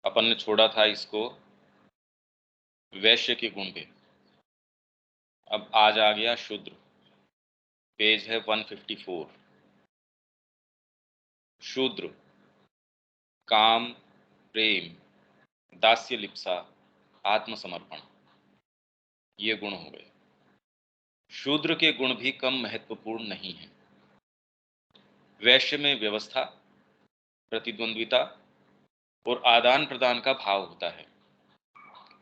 अपन ने छोड़ा था इसको वैश्य के गुण पे। अब आज आ गया शूद्र। पेज है 154। शूद्र काम, प्रेम, दास्य लिप्सा, आत्मसमर्पण, ये गुण हो गए। शूद्र के गुण भी कम महत्वपूर्ण नहीं हैं। वैश्य में व्यवस्था, प्रतिद्वंद्विता और आदान प्रदान का भाव होता है।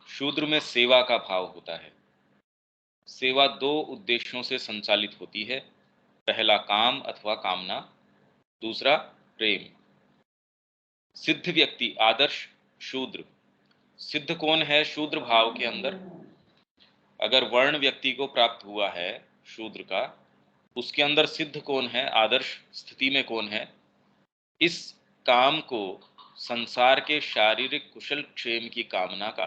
शूद्र में सेवा का भाव होता है। सेवा दो उद्देश्यों से संचालित होती है। पहला काम अथवा कामना, दूसरा प्रेम। सिद्ध व्यक्ति आदर्श शूद्र। सिद्ध कौन है शूद्र भाव के अंदर? अगर वर्ण व्यक्ति को प्राप्त हुआ है शूद्र का, उसके अंदर सिद्ध कौन है, आदर्श स्थिति में कौन है? इस काम को संसार के शारीरिक कुशल क्षेम की कामना का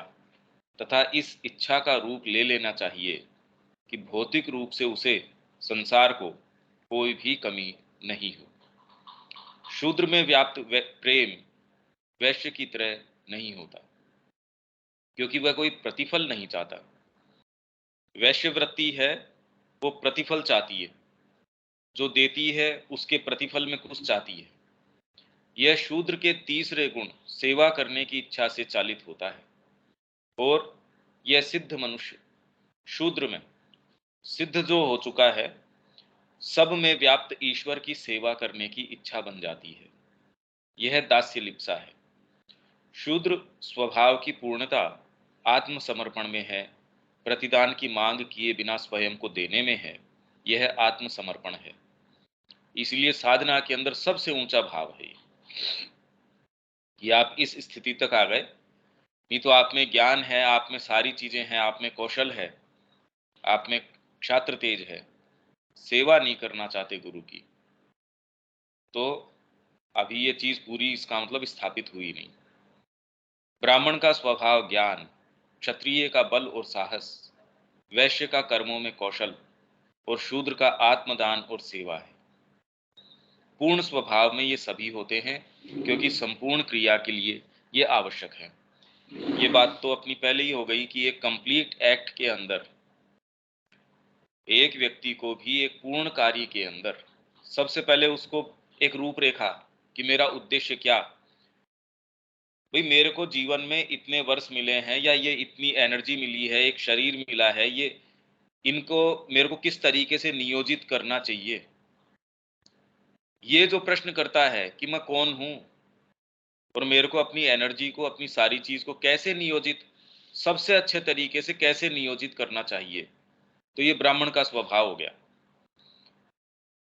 तथा इस इच्छा का रूप ले लेना चाहिए कि भौतिक रूप से उसे संसार को कोई भी कमी नहीं हो। शूद्र में व्याप्त प्रेम वैश्य की तरह नहीं होता, क्योंकि वह कोई प्रतिफल नहीं चाहता। वैश्य वृत्ति है वो प्रतिफल चाहती है, जो देती है उसके प्रतिफल में कुछ चाहती है। यह शूद्र के तीसरे गुण सेवा करने की इच्छा से चालित होता है। और यह सिद्ध मनुष्य शूद्र में सिद्ध जो हो चुका है, सब में व्याप्त ईश्वर की सेवा करने की इच्छा बन जाती है। यह दास्य लिप्सा है। शूद्र स्वभाव की पूर्णता आत्मसमर्पण में है, प्रतिदान की मांग किए बिना स्वयं को देने में है। यह आत्मसमर्पण है। इसलिए साधना के अंदर सबसे ऊंचा भाव है कि आप इस स्थिति तक आ गए। नहीं तो आप में ज्ञान है, आप में सारी चीजें हैं, आप में कौशल है, आप में क्षात्र तेज है, सेवा नहीं करना चाहते गुरु की, तो अभी ये चीज पूरी, इसका मतलब स्थापित हुई नहीं। ब्राह्मण का स्वभाव ज्ञान, क्षत्रिय का बल और साहस, वैश्य का कर्मों में कौशल और शूद्र का आत्मदान और सेवा है। पूर्ण स्वभाव में ये सभी होते हैं, क्योंकि संपूर्ण क्रिया के लिए ये आवश्यक है। ये बात तो अपनी पहले ही हो गई कि एक कंप्लीट एक्ट के अंदर एक व्यक्ति को भी एक पूर्ण कार्य के अंदर सबसे पहले उसको एक रूपरेखा कि मेरा उद्देश्य क्या, भाई मेरे को जीवन में इतने वर्ष मिले हैं या ये इतनी एनर्जी मिली है, एक शरीर मिला है, ये इनको मेरे को किस तरीके से नियोजित करना चाहिए। ये जो प्रश्न करता है कि मैं कौन हूं और मेरे को अपनी एनर्जी को, अपनी सारी चीज को कैसे नियोजित, सबसे अच्छे तरीके से कैसे नियोजित करना चाहिए, तो ये ब्राह्मण का स्वभाव हो गया।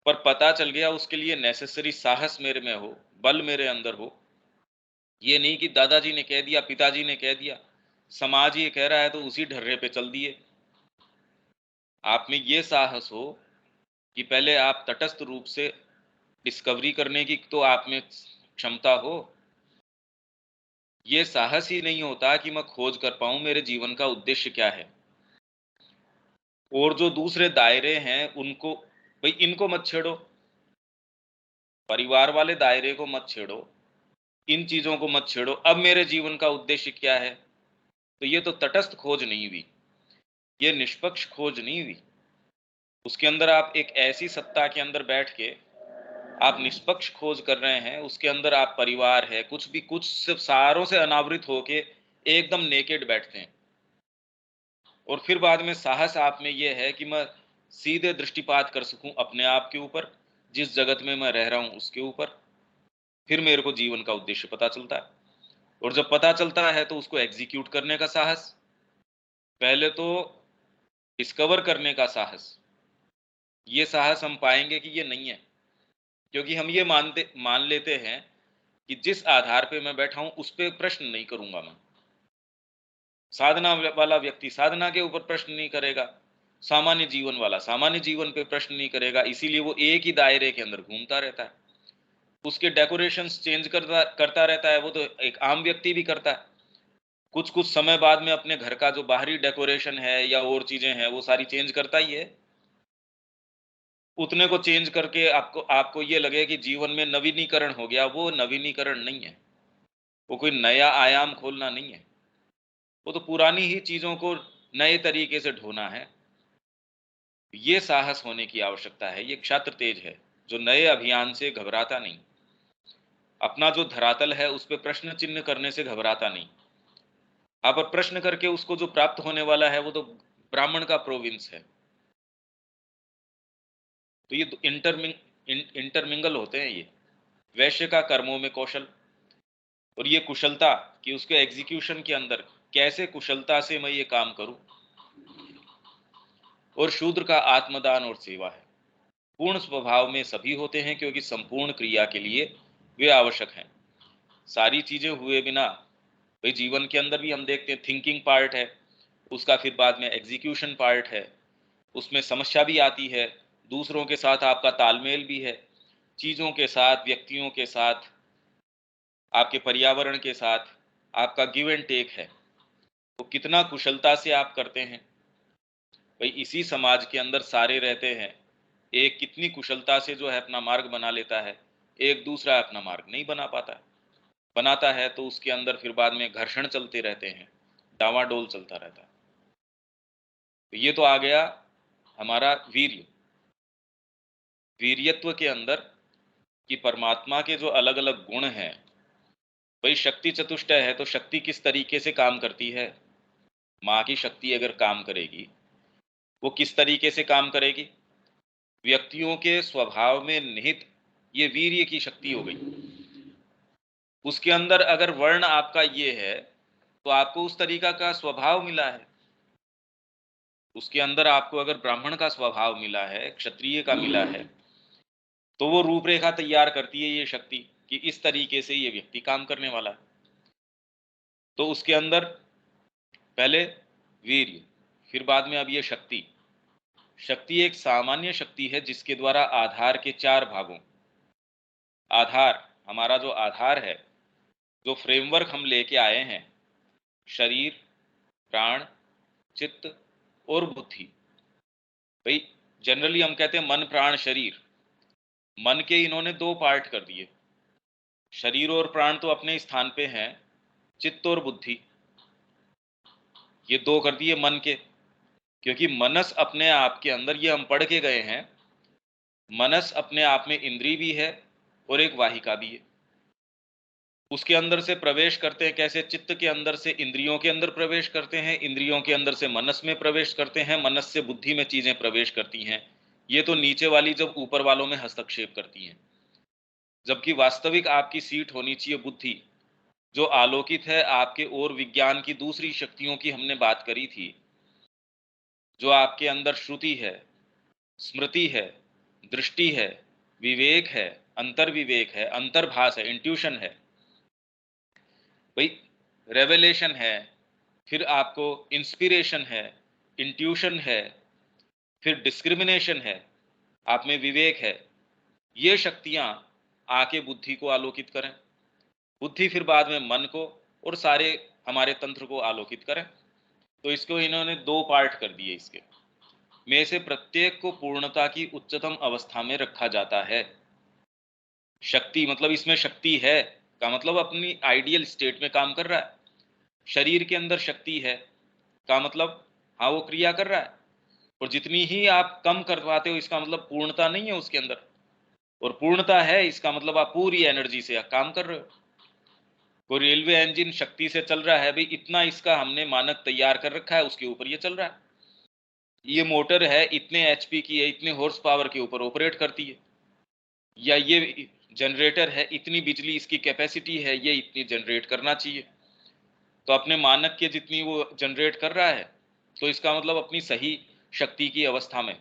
पर पता चल गया उसके लिए नेसेसरी साहस मेरे में हो, बल मेरे अंदर हो। ये नहीं कि दादाजी ने कह दिया, पिताजी ने कह दिया, समाज ये कह रहा है तो उसी ढर्रे पे चल दिए। आप में ये साहस हो कि पहले आप तटस्थ रूप से डिस्कवरी करने की तो आप में क्षमता हो। ये साहस ही नहीं होता कि मैं खोज कर पाऊं मेरे जीवन का उद्देश्य क्या है। और जो दूसरे दायरे हैं उनको, भाई इनको मत छेड़ो, परिवार वाले दायरे को मत छेड़ो, इन चीजों को मत छेड़ो, अब मेरे जीवन का उद्देश्य क्या है। तो ये तो तटस्थ खोज नहीं हुई, ये निष्पक्ष खोज नहीं हुई। उसके अंदर आप एक ऐसी सत्ता के अंदर बैठ के आप निष्पक्ष खोज कर रहे हैं, उसके अंदर आप परिवार है, कुछ भी, कुछ सिर्फ सारों से अनावृत होके एकदम नेकेड बैठते हैं। और फिर बाद में साहस आप में ये है कि मैं सीधे दृष्टिपात कर सकूं अपने आप के ऊपर, जिस जगत में मैं रह रहा हूं उसके ऊपर। फिर मेरे को जीवन का उद्देश्य पता चलता है। और जब पता चलता है तो उसको एग्जीक्यूट करने का साहस, पहले तो डिस्कवर करने का साहस। ये साहस हम पाएंगे कि ये नहीं है, क्योंकि हम ये मान लेते हैं कि जिस आधार पे मैं बैठा हूं उस पे प्रश्न नहीं करूंगा मैं। साधना वाला व्यक्ति साधना के ऊपर प्रश्न नहीं करेगा, सामान्य जीवन वाला सामान्य जीवन पे प्रश्न नहीं करेगा, इसीलिए वो एक ही दायरे के अंदर घूमता रहता है। उसके डेकोरेशंस चेंज करता करता रहता है, वो तो एक आम व्यक्ति भी करता है। कुछ कुछ समय बाद में अपने घर का जो बाहरी डेकोरेशन है या और चीजें हैं वो सारी चेंज करता ही है। उतने को चेंज करके आपको आपको ये लगे कि जीवन में नवीनीकरण हो गया, वो नवीनीकरण नहीं है। वो कोई नया आयाम खोलना नहीं है, वो तो पुरानी ही चीजों को नए तरीके से ढोना है। ये साहस होने की आवश्यकता है, ये क्षात्र तेज है जो नए अभियान से घबराता नहीं, अपना जो धरातल है उस पे प्रश्न चिन्ह करने से घबराता नहीं। अब प्रश्न करके उसको जो प्राप्त होने वाला है वो तो ब्राह्मण का प्रोविंस है। तो ये तो इंटरमिंगल होते हैं ये। वैश्य का कर्मों में कौशल, और ये कुशलता कि उसके एग्जीक्यूशन के अंदर कैसे कुशलता से मैं ये काम करूं। और शूद्र का आत्मदान और सेवा है। पूर्ण स्वभाव में सभी होते हैं क्योंकि संपूर्ण क्रिया के लिए वे आवश्यक हैं। सारी चीजें हुए बिना, भाई जीवन के अंदर भी हम देखते हैं थिंकिंग पार्ट है, उसका फिर बाद में एग्जीक्यूशन पार्ट है, उसमें समस्या भी आती है, दूसरों के साथ आपका तालमेल भी है, चीजों के साथ, व्यक्तियों के साथ, आपके पर्यावरण के साथ आपका गिव एंड टेक है। तो कितना कुशलता से आप करते हैं, भाई इसी समाज के अंदर सारे रहते हैं, एक कितनी कुशलता से जो है अपना मार्ग बना लेता है, एक दूसरा अपना मार्ग नहीं बना पाता है। बनाता है तो उसके अंदर फिर बाद में घर्षण चलते रहते हैं, डावाडोल चलता रहता है। तो ये तो आ गया हमारा वीर्य। वीर्यत्व के अंदर कि परमात्मा के जो अलग अलग गुण हैं, भाई शक्ति चतुष्टय है तो शक्ति किस तरीके से काम करती है। माँ की शक्ति अगर काम करेगी, वो किस तरीके से काम करेगी, व्यक्तियों के स्वभाव में निहित ये वीर्य की शक्ति हो गई। उसके अंदर अगर वर्ण आपका ये है तो आपको उस तरीका का स्वभाव मिला है। उसके अंदर आपको अगर ब्राह्मण का स्वभाव मिला है, क्षत्रिय का मिला है, तो वो रूपरेखा तैयार करती है ये शक्ति कि इस तरीके से ये व्यक्ति काम करने वाला है। तो उसके अंदर पहले वीर्य, फिर बाद में अब ये शक्ति। शक्ति एक सामान्य शक्ति है जिसके द्वारा आधार के चार भागों, आधार हमारा जो आधार है, जो फ्रेमवर्क हम लेके आए हैं, शरीर, प्राण, चित्त और बुद्धि। भाई जनरली हम कहते हैं मन प्राण शरीर, मन के इन्होंने दो पार्ट कर दिए। शरीर और प्राण तो अपने स्थान पे हैं, चित्त और बुद्धि ये दो कर दिए मन के। क्योंकि मनस अपने आप के अंदर, ये हम पढ़ के गए हैं, मनस अपने आप में इंद्री भी है और एक वाहिका भी है। उसके अंदर से प्रवेश करते हैं कैसे, चित्त के अंदर से इंद्रियों के अंदर प्रवेश करते हैं, इंद्रियों के अंदर से मनस में प्रवेश करते हैं, मनस से बुद्धि में चीजें प्रवेश करती हैं। ये तो नीचे वाली जब ऊपर वालों में हस्तक्षेप करती हैं, जबकि वास्तविक आपकी सीट होनी चाहिए बुद्धि, जो आलोकित है आपके और विज्ञान की दूसरी शक्तियों की हमने बात करी थी, जो आपके अंदर श्रुति है, स्मृति है, दृष्टि है, विवेक है, अंतर्विवेक है, अंतर्भास है, इंट्यूशन है, भाई रेवलेशन है, फिर आपको इंस्पिरेशन है, इंट्यूशन है, फिर डिस्क्रिमिनेशन है, आप में विवेक है। ये शक्तियां आके बुद्धि को आलोकित करें, बुद्धि फिर बाद में मन को और सारे हमारे तंत्र को आलोकित करें। तो इसको इन्होंने दो पार्ट कर दिए। इसके में से प्रत्येक को पूर्णता की उच्चतम अवस्था में रखा जाता है। शक्ति मतलब इसमें शक्ति है का मतलब अपनी आइडियल स्टेट में काम कर रहा है। शरीर के अंदर शक्ति है का मतलब हाँ वो क्रिया कर रहा है, और जितनी ही आप कम करवाते हो इसका मतलब पूर्णता नहीं है उसके अंदर, और पूर्णता है इसका मतलब आप पूरी एनर्जी से काम कर रहे हो। कोई रेलवे इंजन शक्ति से चल रहा है, भाई इतना इसका हमने मानक तैयार कर रखा है, उसके ऊपर ये चल रहा है। ये मोटर है इतने एचपी की है, इतने हॉर्स पावर के ऊपर ऑपरेट करती है। या ये जनरेटर है, इतनी बिजली इसकी कैपेसिटी है, ये इतनी जनरेट करना चाहिए। तो अपने मानक के जितनी वो जनरेट कर रहा है, तो इसका मतलब अपनी सही शक्ति की अवस्था में,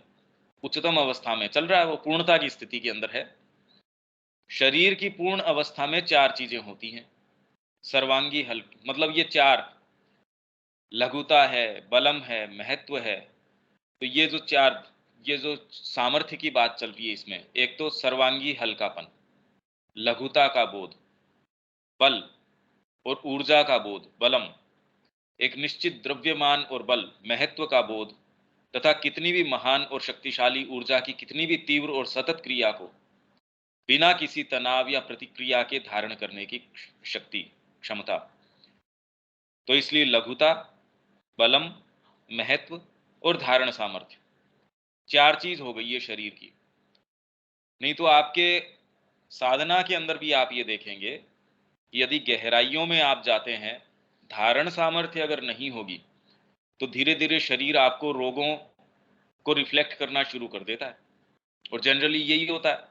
उच्चतम अवस्था में चल रहा है, वो पूर्णता की स्थिति के अंदर है। शरीर की पूर्ण अवस्था में चार चीजें होती हैं। सर्वांगी हल्क मतलब ये चार, लघुता है, बलम है, महत्व है। तो ये जो चार, ये जो सामर्थ्य की बात चल रही है इसमें, एक तो सर्वांगी हल्कापन, लघुता का बोध, बल और ऊर्जा का बोध, बलम, एक निश्चित द्रव्यमान और बल, महत्व का बोध, तथा कितनी भी महान और शक्तिशाली ऊर्जा की कितनी भी तीव्र और सतत क्रिया को बिना किसी तनाव या प्रतिक्रिया के धारण करने की शक्ति, क्षमता। तो इसलिए लघुता, बलम, महत्व और धारण सामर्थ्य, चार चीज हो गई ये शरीर की। नहीं तो आपके साधना के अंदर भी आप ये देखेंगे, यदि गहराइयों में आप जाते हैं, धारण सामर्थ्य अगर नहीं होगी तो धीरे धीरे शरीर आपको रोगों को रिफ्लेक्ट करना शुरू कर देता है। और जनरली यही होता है।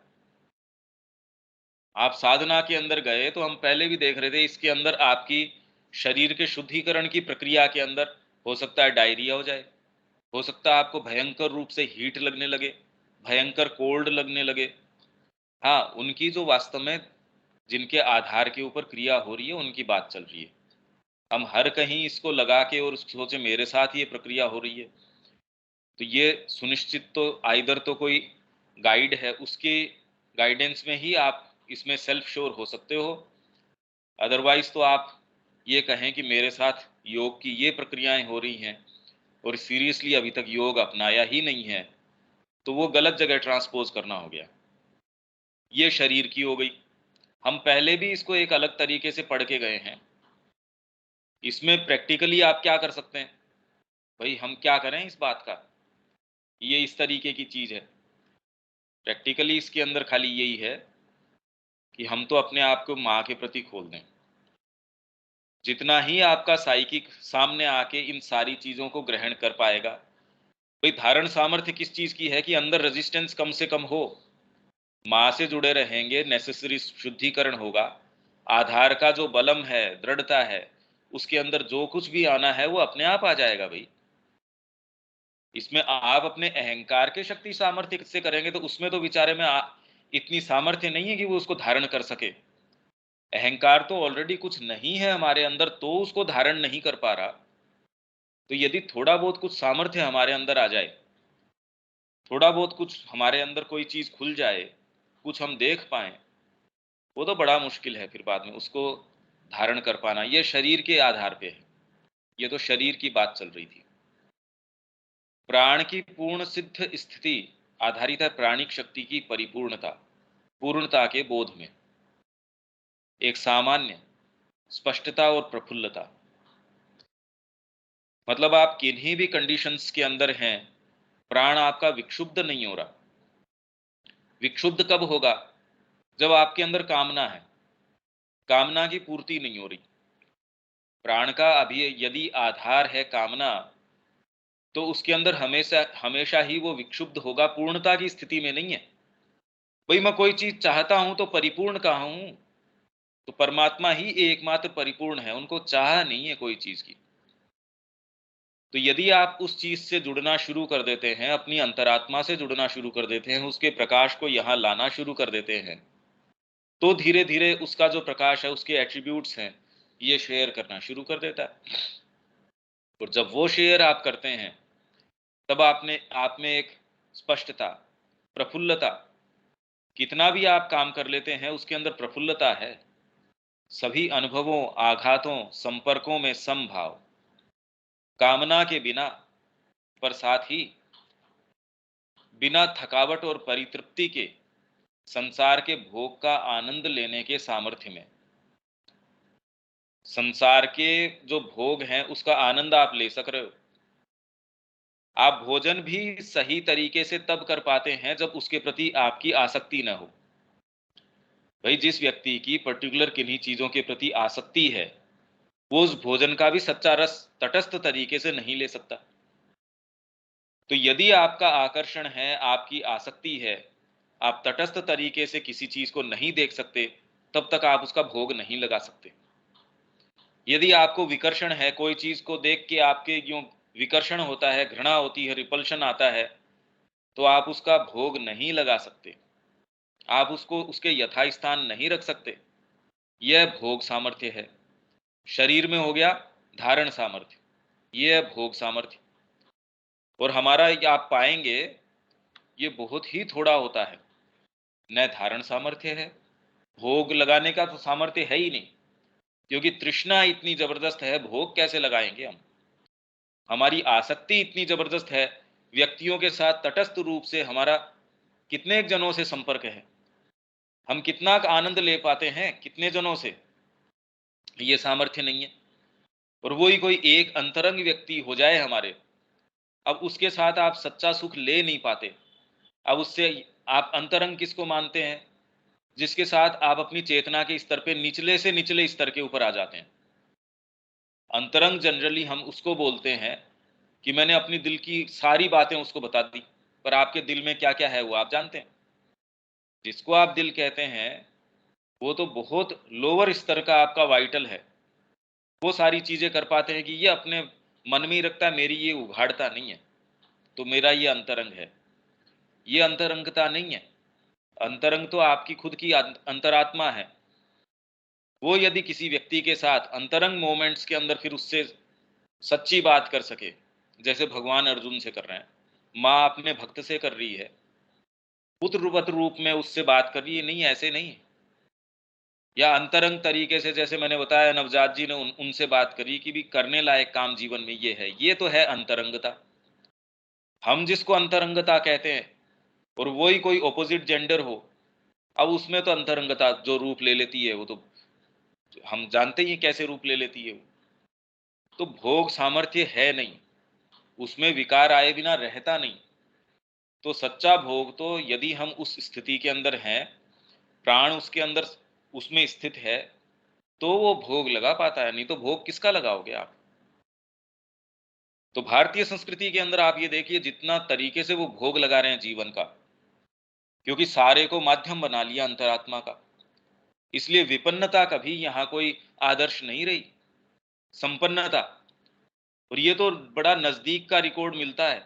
आप साधना के अंदर गए तो हम पहले भी देख रहे थे, इसके अंदर आपकी शरीर के शुद्धिकरण की प्रक्रिया के अंदर हो सकता है डायरिया हो जाए, हो सकता है आपको भयंकर रूप से हीट लगने लगे, भयंकर कोल्ड लगने लगे। हाँ, उनकी जो वास्तव में जिनके आधार के ऊपर क्रिया हो रही है उनकी बात चल रही है। हम हर कहीं इसको लगा के और सोचे मेरे साथ ये प्रक्रिया हो रही है, तो ये सुनिश्चित तो आइदर तो कोई गाइड है, उसके गाइडेंस में ही आप इसमें सेल्फ श्योर हो सकते हो। अदरवाइज तो आप ये कहें कि मेरे साथ योग की ये प्रक्रियाएं हो रही हैं और सीरियसली अभी तक योग अपनाया ही नहीं है, तो वो गलत जगह ट्रांसपोज करना हो गया। ये शरीर की हो गई। हम पहले भी इसको एक अलग तरीके से पढ़ के गए हैं। इसमें प्रैक्टिकली आप क्या कर सकते हैं? भाई हम क्या करें इस बात का, ये इस तरीके की चीज है। प्रैक्टिकली इसके अंदर खाली यही है कि हम तो अपने आप को माँ के प्रति खोल दें। जितना ही आपका साइकिक सामने आके इन सारी चीजों को ग्रहण कर पाएगा। भाई धारण सामर्थ्य किस चीज की है कि अंदर रेजिस्टेंस कम से कम हो, माँ से जुड़े रहेंगे, नेसेसरी शुद्धिकरण होगा, आधार का जो बलम है, दृढ़ता है, उसके अंदर जो कुछ भी आना है वो अपने आप आ जाएगा। भाई इसमें आप अपने अहंकार के शक्ति सामर्थ्य से करेंगे तो उसमें तो विचारे में इतनी सामर्थ्य नहीं है कि वो उसको धारण कर सके। अहंकार तो ऑलरेडी कुछ नहीं है हमारे अंदर, तो उसको धारण नहीं कर पा रहा। तो यदि थोड़ा बहुत कुछ सामर्थ्य हमारे अंदर आ जाए, थोड़ा बहुत कुछ हमारे अंदर कोई चीज खुल जाए, कुछ हम देख पाए, वो तो बड़ा मुश्किल है फिर बाद में उसको धारण कर पाना। ये शरीर के आधार पे है, ये तो शरीर की बात चल रही थी। प्राण की पूर्ण सिद्ध स्थिति आधारित है प्राणिक शक्ति की परिपूर्णता, पूर्णता के बोध में, एक सामान्य स्पष्टता और प्रफुल्लता। मतलब आप किन्हीं भी कंडीशंस के अंदर हैं, प्राण आपका विक्षुब्ध नहीं हो रहा। विक्षुब्ध कब होगा? जब आपके अंदर कामना है, कामना की पूर्ति नहीं हो रही। प्राण का अभी यदि आधार है कामना, तो उसके अंदर हमेशा हमेशा ही वो विक्षुब्ध होगा, पूर्णता की स्थिति में नहीं है। भाई मैं कोई चीज चाहता हूं तो परिपूर्ण कहाँ हूं? तो परमात्मा ही एकमात्र परिपूर्ण है, उनको चाह नहीं है कोई चीज की। तो यदि आप उस चीज से जुड़ना शुरू कर देते हैं, अपनी अंतरात्मा से जुड़ना शुरू कर देते हैं, उसके प्रकाश को यहाँ लाना शुरू कर देते हैं, तो धीरे धीरे उसका जो प्रकाश है, उसके एट्रीब्यूट्स हैं, ये शेयर करना शुरू कर देता है। और जब वो शेयर आप करते हैं, तब आपने आप में एक स्पष्टता, प्रफुल्लता, कितना भी आप काम कर लेते हैं उसके अंदर प्रफुल्लता है। सभी अनुभवों, आघातों, संपर्कों में समभाव, कामना के बिना, पर साथ ही बिना थकावट और परितृप्ति के संसार के भोग का आनंद लेने के सामर्थ्य में। संसार के जो भोग हैं उसका आनंद आप ले सक रहे हो। आप भोजन भी सही तरीके से तब कर पाते हैं जब उसके प्रति आपकी आसक्ति न हो। भाई जिस व्यक्ति की पर्टिकुलर किन्हीं चीजों के प्रति आसक्ति है, वो उस भोजन का भी सच्चा रस तटस्थ तरीके से नहीं ले सकता। तो यदि आपका आकर्षण है, आपकी आसक्ति है, आप तटस्थ तरीके से किसी चीज को नहीं देख सकते, तब तक आप उसका भोग नहीं लगा सकते। यदि आपको विकर्षण है, कोई चीज को देख के आपके यूं विकर्षण होता है, घृणा होती है, रिपल्शन आता है, तो आप उसका भोग नहीं लगा सकते, आप उसको उसके यथास्थान नहीं रख सकते। यह भोग सामर्थ्य है। शरीर में हो गया धारण सामर्थ्य, यह भोग सामर्थ्य। और हमारा ये आप पाएंगे ये बहुत ही थोड़ा होता है। न धारण सामर्थ्य है, भोग लगाने का तो सामर्थ्य है ही नहीं, क्योंकि तृष्णा इतनी जबरदस्त है, भोग कैसे लगाएंगे हम? हमारी आसक्ति इतनी जबरदस्त है, व्यक्तियों के साथ तटस्थ रूप से हमारा कितने जनों से संपर्क है, हम कितना आनंद ले पाते हैं कितने जनों से। ये सामर्थ्य नहीं है। और वही कोई एक अंतरंग व्यक्ति हो जाए हमारे, अब उसके साथ आप सच्चा सुख ले नहीं पाते। अब उससे आप अंतरंग किसको मानते हैं? जिसके साथ आप अपनी चेतना के स्तर पे निचले से निचले स्तर के ऊपर आ जाते हैं। अंतरंग जनरली हम उसको बोलते हैं कि मैंने अपनी दिल की सारी बातें उसको बता दी, पर आपके दिल में क्या क्या है वो आप जानते हैं। जिसको आप दिल कहते हैं वो तो बहुत लोअर स्तर का आपका वाइटल है। वो सारी चीजें कर पाते हैं कि ये अपने मन में ही रखता है, मेरी ये उघाड़ता नहीं है, तो मेरा ये अंतरंग है। ये अंतरंगता नहीं है। अंतरंग तो आपकी खुद की अंतरात्मा है। वो यदि किसी व्यक्ति के साथ अंतरंग मोमेंट्स के अंदर फिर उससे सच्ची बात कर सके, जैसे भगवान अर्जुन से कर रहे हैं, माँ अपने भक्त से कर रही है, पुत्रवत रूप में उससे बात कर रही है, नहीं ऐसे नहीं। या अंतरंग तरीके से, जैसे मैंने बताया नवजात जी ने उनसे बात करी कि भी करने लायक काम जीवन में ये है, ये तो है अंतरंगता। हम जिसको अंतरंगता कहते हैं, और वही कोई ऑपोजिट जेंडर हो, अब उसमें तो अंतरंगता जो रूप ले लेती है वो तो हम जानते ही हैं कैसे रूप ले लेती है वो। तो भोग सामर्थ्य है नहीं, उसमें विकार आए बिना रहता नहीं। तो सच्चा भोग तो यदि हम उस स्थिति के अंदर हैं, प्राण उसके अंदर उसमें स्थित है, तो वो भोग लगा पाता है, नहीं तो भोग किसका लगाओगे आप। तो भारतीय संस्कृति के अंदर आप ये देखिए जितना तरीके से वो भोग लगा रहे हैं जीवन का, क्योंकि सारे को माध्यम बना लिया अंतरात्मा का, इसलिए विपन्नता कभी यहाँ कोई आदर्श नहीं रही, संपन्नता। और ये तो बड़ा नजदीक का रिकॉर्ड मिलता है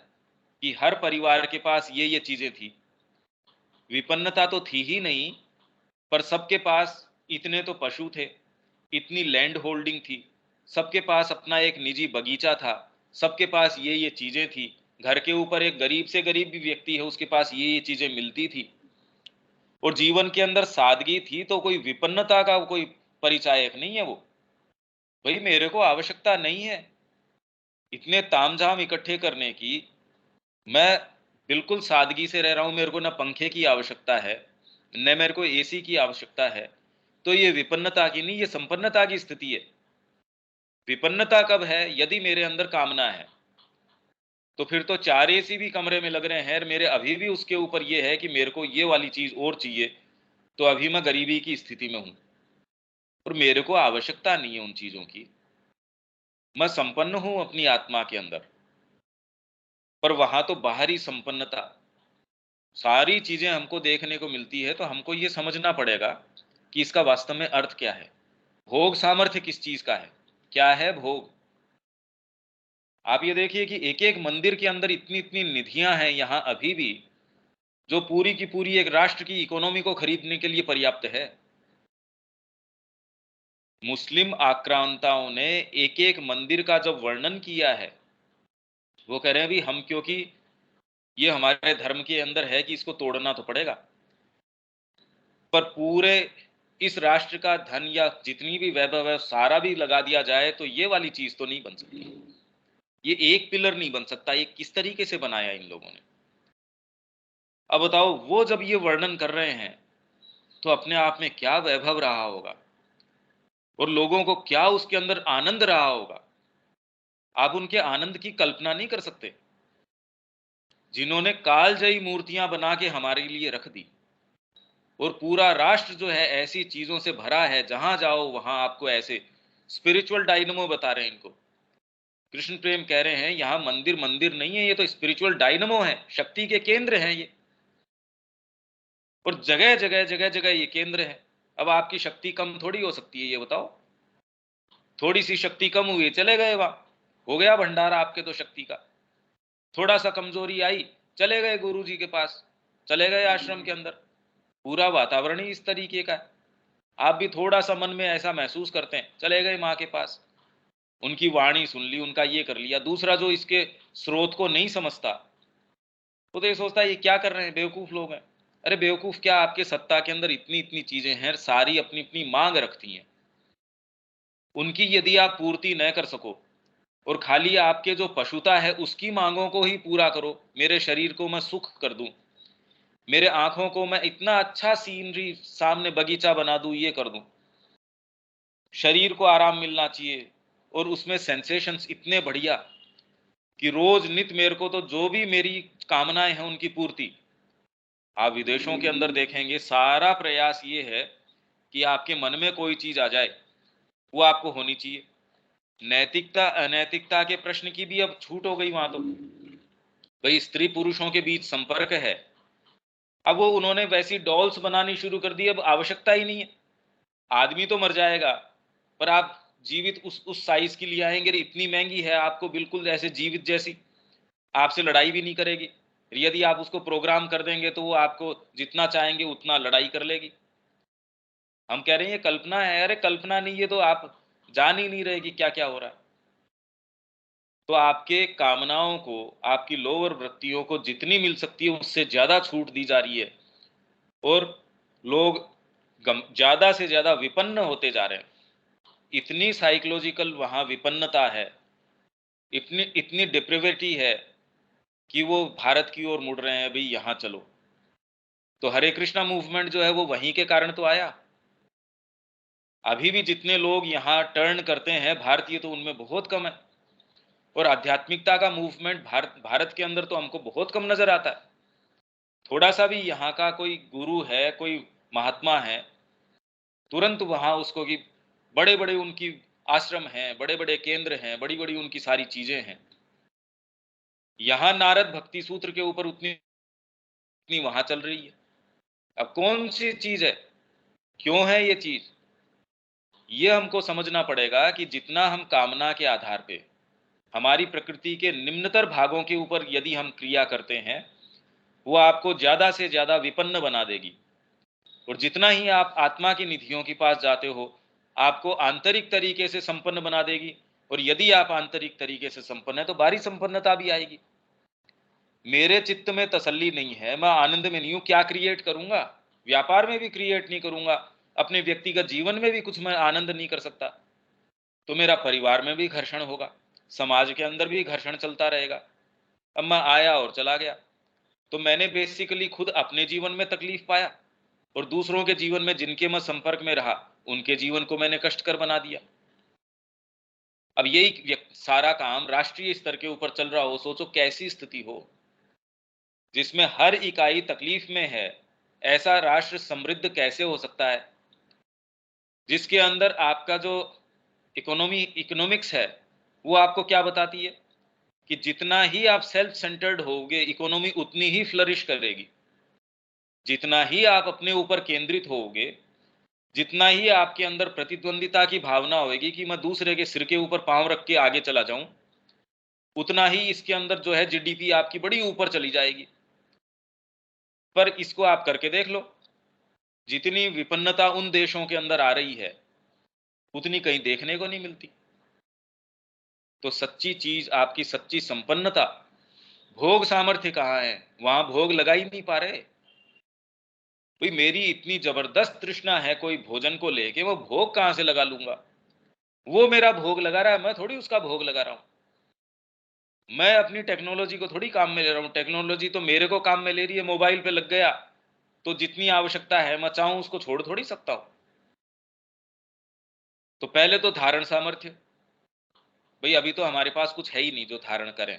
कि हर परिवार के पास ये चीजें थी। विपन्नता तो थी ही नहीं, पर सबके पास इतने तो पशु थे, इतनी लैंड होल्डिंग थी, सबके पास अपना एक निजी बगीचा था, सबके पास ये चीजें थी। घर के ऊपर एक गरीब से गरीब भी व्यक्ति है, उसके पास ये चीजें मिलती थी। और जीवन के अंदर सादगी थी, तो कोई विपन्नता का कोई परिचायक नहीं है वो। भाई मेरे को आवश्यकता नहीं है इतने तामझाम इकट्ठे करने की, मैं बिल्कुल सादगी से रह रहा हूं, मेरे को ना पंखे की आवश्यकता है, न मेरे को एसी की आवश्यकता है। तो ये विपन्नता की नहीं, ये संपन्नता की स्थिति है। विपन्नता कब है? यदि मेरे अंदर कामना है, तो फिर तो चार एसी भी कमरे में लग रहे हैं, मेरे अभी भी उसके ऊपर ये है कि मेरे को ये वाली चीज और चाहिए, तो अभी मैं गरीबी की स्थिति में हूं और मेरे को आवश्यकता नहीं है उन चीजों की। मैं संपन्न हूं अपनी आत्मा के अंदर। पर वहां तो बाहरी संपन्नता, सारी चीजें हमको देखने को मिलती है, तो हमको ये समझना पड़ेगा कि इसका वास्तव में अर्थ क्या है। भोग सामर्थ्य किस चीज का है? क्या है भोग? आप ये देखिए कि एक एक मंदिर के अंदर इतनी इतनी निधियां हैं यहाँ अभी भी, जो पूरी की पूरी एक राष्ट्र की इकोनॉमी को खरीदने के लिए पर्याप्त है। मुस्लिम आक्रांताओं ने एक एक मंदिर का जब वर्णन किया है, वो कह रहे हैं भी हम, क्योंकि ये हमारे धर्म के अंदर है कि इसको तोड़ना तो पड़ेगा, पर पूरे इस राष्ट्र का धन या जितनी भी वैभव है सारा भी लगा दिया जाए तो ये वाली चीज तो नहीं बन सकती। ये एक पिलर नहीं बन सकता। ये किस तरीके से बनाया इन लोगों ने? अब बताओ, वो जब ये वर्णन कर रहे हैं तो अपने आप में क्या वैभव रहा होगा और लोगों को क्या उसके अंदर आनंद रहा होगा। आप उनके आनंद की कल्पना नहीं कर सकते, जिन्होंने कालजयी मूर्तियां बना के हमारे लिए रख दी। और पूरा राष्ट्र जो है ऐसी चीजों से भरा है, जहां जाओ वहां आपको ऐसे स्पिरिचुअल डायनमो बता रहे हैं इनको। कृष्ण प्रेम कह रहे हैं यहाँ मंदिर मंदिर नहीं है, ये तो स्पिरिचुअल डायनमो है, शक्ति के केंद्र हैं ये। और जगह जगह जगह जगह ये केंद्र है। अब आपकी शक्ति कम थोड़ी हो सकती है, ये बताओ। थोड़ी सी शक्ति कम हुई, चले गए वहां, हो गया भंडारा आपके तो शक्ति का। थोड़ा सा कमजोरी आई, चले गए गुरु जी के पास, चले गए आश्रम के अंदर। पूरा वातावरण ही इस तरीके का है। आप भी थोड़ा सा मन में ऐसा महसूस करते हैं, चले गए माँ के पास, उनकी वाणी सुन ली, उनका ये कर लिया। दूसरा जो इसके स्रोत को नहीं समझता, वो तो ये सोचता है ये क्या कर रहे हैं, बेवकूफ लोग हैं। अरे बेवकूफ क्या, आपके सत्ता के अंदर इतनी इतनी चीजें हैं, सारी अपनी अपनी मांग रखती हैं। उनकी यदि आप पूर्ति न कर सको और खाली आपके जो पशुता है उसकी मांगों को ही पूरा करो, मेरे शरीर को मैं सुख कर दूं, मेरे आंखों को मैं इतना अच्छा सीनरी सामने बगीचा बना दूं, ये कर दूं, शरीर को आराम मिलना चाहिए, और उसमें सेंसेशंस इतने बढ़िया कि रोज नित मेरे को तो जो भी मेरी कामनाएं हैं उनकी पूर्ति। आप विदेशों के अंदर देखेंगे, सारा प्रयास ये है कि आपके मन में कोई चीज आ जाए, वो आपको होनी चाहिए। नैतिकता अनैतिकता के प्रश्न की भी अब छूट हो गई वहां तो। भाई स्त्री पुरुषों के बीच संपर्क है, अब वो उन्होंने वैसी डॉल्स बनानी शुरू कर दी, अब आवश्यकता ही नहीं है। आदमी तो मर जाएगा, पर आप जीवित उस साइज की ले आएंगे, इतनी महंगी है, आपको बिल्कुल ऐसे जीवित जैसी, आपसे लड़ाई भी नहीं करेगी। यदि आप उसको प्रोग्राम कर देंगे तो वो आपको जितना चाहेंगे उतना लड़ाई कर लेगी। हम कह रहे हैं ये कल्पना है, अरे कल्पना नहीं, ये तो आप जान ही नहीं रहे कि क्या क्या हो रहा है। तो आपके कामनाओं को, आपकी लोअर वृत्तियों को जितनी मिल सकती है उससे ज्यादा छूट दी जा रही है, और लोग ज्यादा से ज्यादा विपन्न होते जा रहे हैं। इतनी साइकोलॉजिकल वहां विपन्नता है, इतनी इतनी डिप्रिविटी है कि वो भारत की ओर मुड़ रहे हैं, भाई यहां चलो। तो हरे कृष्णा मूवमेंट जो है वो वहीं के कारण तो आया। अभी भी जितने लोग यहाँ टर्न करते हैं भारतीय, तो उनमें बहुत कम है। और आध्यात्मिकता का मूवमेंट भारत के अंदर तो हमको बहुत कम नजर आता है। थोड़ा सा भी यहाँ का कोई गुरु है, कोई महात्मा है, तुरंत वहां उसको कि बड़े बड़े उनकी आश्रम हैं, बड़े बड़े केंद्र हैं, बड़ी बड़ी उनकी सारी चीजें हैं। यहाँ नारद भक्ति सूत्र के ऊपर उतनी उतनी वहां चल रही है। अब कौन सी चीज है, क्यों है ये चीज, ये हमको समझना पड़ेगा कि जितना हम कामना के आधार पे हमारी प्रकृति के निम्नतर भागों के ऊपर यदि हम क्रिया करते हैं, वो आपको ज्यादा से ज्यादा विपन्न बना देगी। और जितना ही आप आत्मा की निधियों के पास जाते हो, आपको आंतरिक तरीके से संपन्न बना देगी। और यदि आप आंतरिक तरीके से संपन्न है तो बाहरी संपन्नता भी आएगी। मेरे चित्त में तसल्ली नहीं है, मैं आनंद में नहीं हूं, क्या क्रिएट करूंगा? व्यापार में भी क्रिएट नहीं करूंगा, अपने व्यक्तिगत जीवन में भी कुछ मैं आनंद नहीं कर सकता, तो मेरा परिवार में भी घर्षण होगा, समाज के अंदर भी घर्षण चलता रहेगा। अब मैं आया और चला गया, तो मैंने बेसिकली खुद अपने जीवन में तकलीफ पाया, और दूसरों के जीवन में जिनके मैं संपर्क में रहा उनके जीवन को मैंने कष्टकर बना दिया। अब यही सारा काम राष्ट्रीय स्तर के ऊपर चल रहा हो, सोचो कैसी स्थिति हो, जिसमें हर इकाई तकलीफ में है। ऐसा राष्ट्र समृद्ध कैसे हो सकता है जिसके अंदर आपका जो इकोनॉमिक्स है, वो आपको क्या बताती है कि जितना ही आप सेल्फ सेंटर्ड होगे, इकोनॉमी उतनी ही फ्लरिश करेगी। जितना ही आप अपने ऊपर केंद्रित होगे, जितना ही आपके अंदर प्रतिद्वंदिता की भावना होगी कि मैं दूसरे के सिर के ऊपर पांव रख के आगे चला जाऊं, उतना ही इसके अंदर जो है जीडीपी आपकी बड़ी ऊपर चली जाएगी। पर इसको आप करके देख लो, जितनी विपन्नता उन देशों के अंदर आ रही है उतनी कहीं देखने को नहीं मिलती। तो सच्ची चीज, आपकी सच्ची संपन्नता, भोग सामर्थ्य कहाँ है? वहां भोग लगा ही नहीं पा रहे। भाई मेरी इतनी जबरदस्त तृष्णा है कोई भोजन को लेके, वो भोग कहां से लगा लूंगा? वो मेरा भोग लगा रहा है, मैं थोड़ी उसका भोग लगा रहा हूं। मैं अपनी टेक्नोलॉजी को थोड़ी काम में ले रहा हूं, टेक्नोलॉजी तो मेरे को काम में ले रही है। मोबाइल पे लग गया तो जितनी आवश्यकता है मैं चाहूं उसको छोड़ थोड़ी सकता हूं। तो पहले तो धारण सामर्थ्य, भाई अभी तो हमारे पास कुछ है ही नहीं जो धारण करें।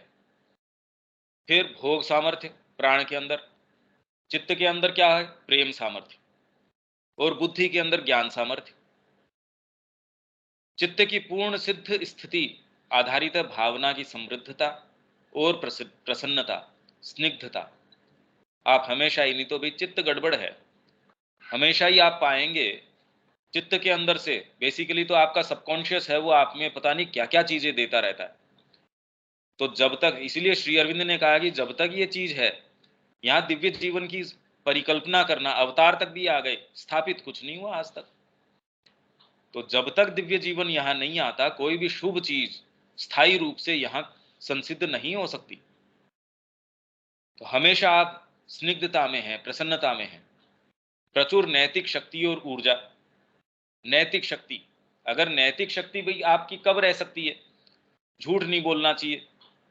फिर भोग सामर्थ्य प्राण के अंदर, चित्त के अंदर क्या है? प्रेम सामर्थ्य, और बुद्धि के अंदर ज्ञान सामर्थ्य। चित्त की पूर्ण सिद्ध स्थिति आधारित है भावना की समृद्धता और प्रसन्नता, स्निग्धता। आप हमेशा ही, नहीं तो भाई चित्त गड़बड़ है, हमेशा ही आप पाएंगे चित्त के अंदर से बेसिकली तो आपका सबकॉन्शियस है, वो आप में पता नहीं क्या क्या चीजें देता रहता है। तो जब तक, इसीलिए श्री अरविंद ने कहा कि जब तक ये चीज है, यहाँ दिव्य जीवन की परिकल्पना करना, अवतार तक भी आ गए, स्थापित कुछ नहीं हुआ आज तक। तो जब तक दिव्य जीवन यहाँ नहीं आता, कोई भी शुभ चीज स्थायी रूप से यहाँ संसिद्ध नहीं हो सकती। तो हमेशा आप स्निग्धता में हैं, प्रसन्नता में हैं, प्रचुर नैतिक शक्ति और ऊर्जा। नैतिक शक्ति, अगर नैतिक शक्ति भाई आपकी कब रह सकती है? झूठ नहीं बोलना चाहिए,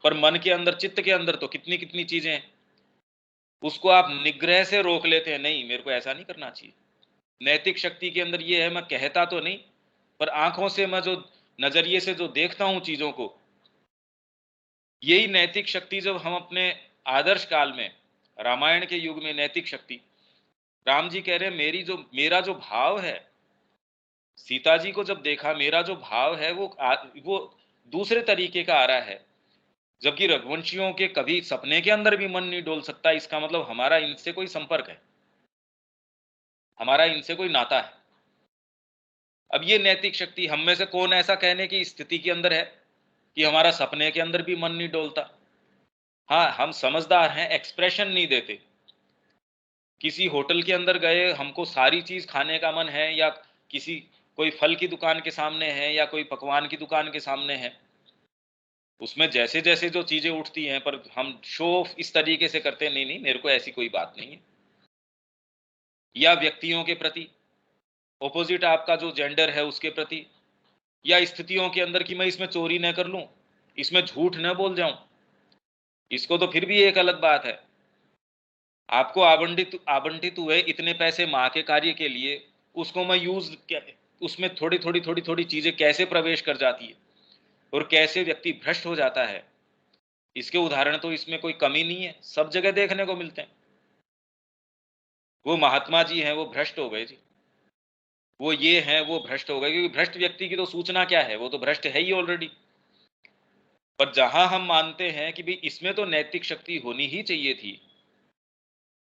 पर मन के अंदर, चित्त के अंदर तो कितनी कितनी चीजें हैं, उसको आप निग्रह से रोक लेते हैं, नहीं मेरे को ऐसा नहीं करना चाहिए। नैतिक शक्ति के अंदर ये है, मैं कहता तो नहीं, पर आंखों से मैं जो नजरिए से जो देखता हूं चीजों को, यही नैतिक शक्ति जब हम अपने आदर्श काल में, रामायण के युग में नैतिक शक्ति, राम जी कह रहे हैं मेरा जो भाव है, सीता जी को जब देखा, मेरा जो भाव है वो दूसरे तरीके का आ रहा है, जबकि रघुवंशियों के कभी सपने के अंदर भी मन नहीं डोल सकता, इसका मतलब हमारा इनसे कोई संपर्क है, हमारा इनसे कोई नाता है। अब ये नैतिक शक्ति, हम में से कौन ऐसा कहने की स्थिति के अंदर है कि हमारा सपने के अंदर भी मन नहीं डोलता? हाँ, हम समझदार हैं, एक्सप्रेशन नहीं देते। किसी होटल के अंदर गए, हमको सारी चीज खाने का मन है, या किसी कोई फल की दुकान के सामने है या कोई पकवान की दुकान के सामने है, उसमें जैसे जैसे जो चीजें उठती हैं, पर हम शो ऑफ इस तरीके से करते हैं, नहीं नहीं मेरे को ऐसी कोई बात नहीं है। या व्यक्तियों के प्रति, ऑपोजिट आपका जो जेंडर है उसके प्रति, या स्थितियों के अंदर कि मैं इसमें चोरी न कर लूं, इसमें झूठ न बोल जाऊं, इसको तो फिर भी एक अलग बात है। आपको आवंटित आवंटित हुए इतने पैसे माँ के कार्य के लिए, उसको मैं उसमें थोड़ी थोड़ी थोड़ी थोड़ी चीजें कैसे प्रवेश कर जाती है और कैसे व्यक्ति भ्रष्ट हो जाता है, इसके उदाहरण तो इसमें कोई कमी नहीं है, सब जगह देखने को मिलते हैं। वो महात्मा जी हैं, वो भ्रष्ट हो गए जी, वो ये हैं, वो भ्रष्ट हो गए, क्योंकि भ्रष्ट व्यक्ति की तो सूचना क्या है, वो तो भ्रष्ट है ही ऑलरेडी। पर जहां हम मानते हैं कि भाई इसमें तो नैतिक शक्ति होनी ही चाहिए थी,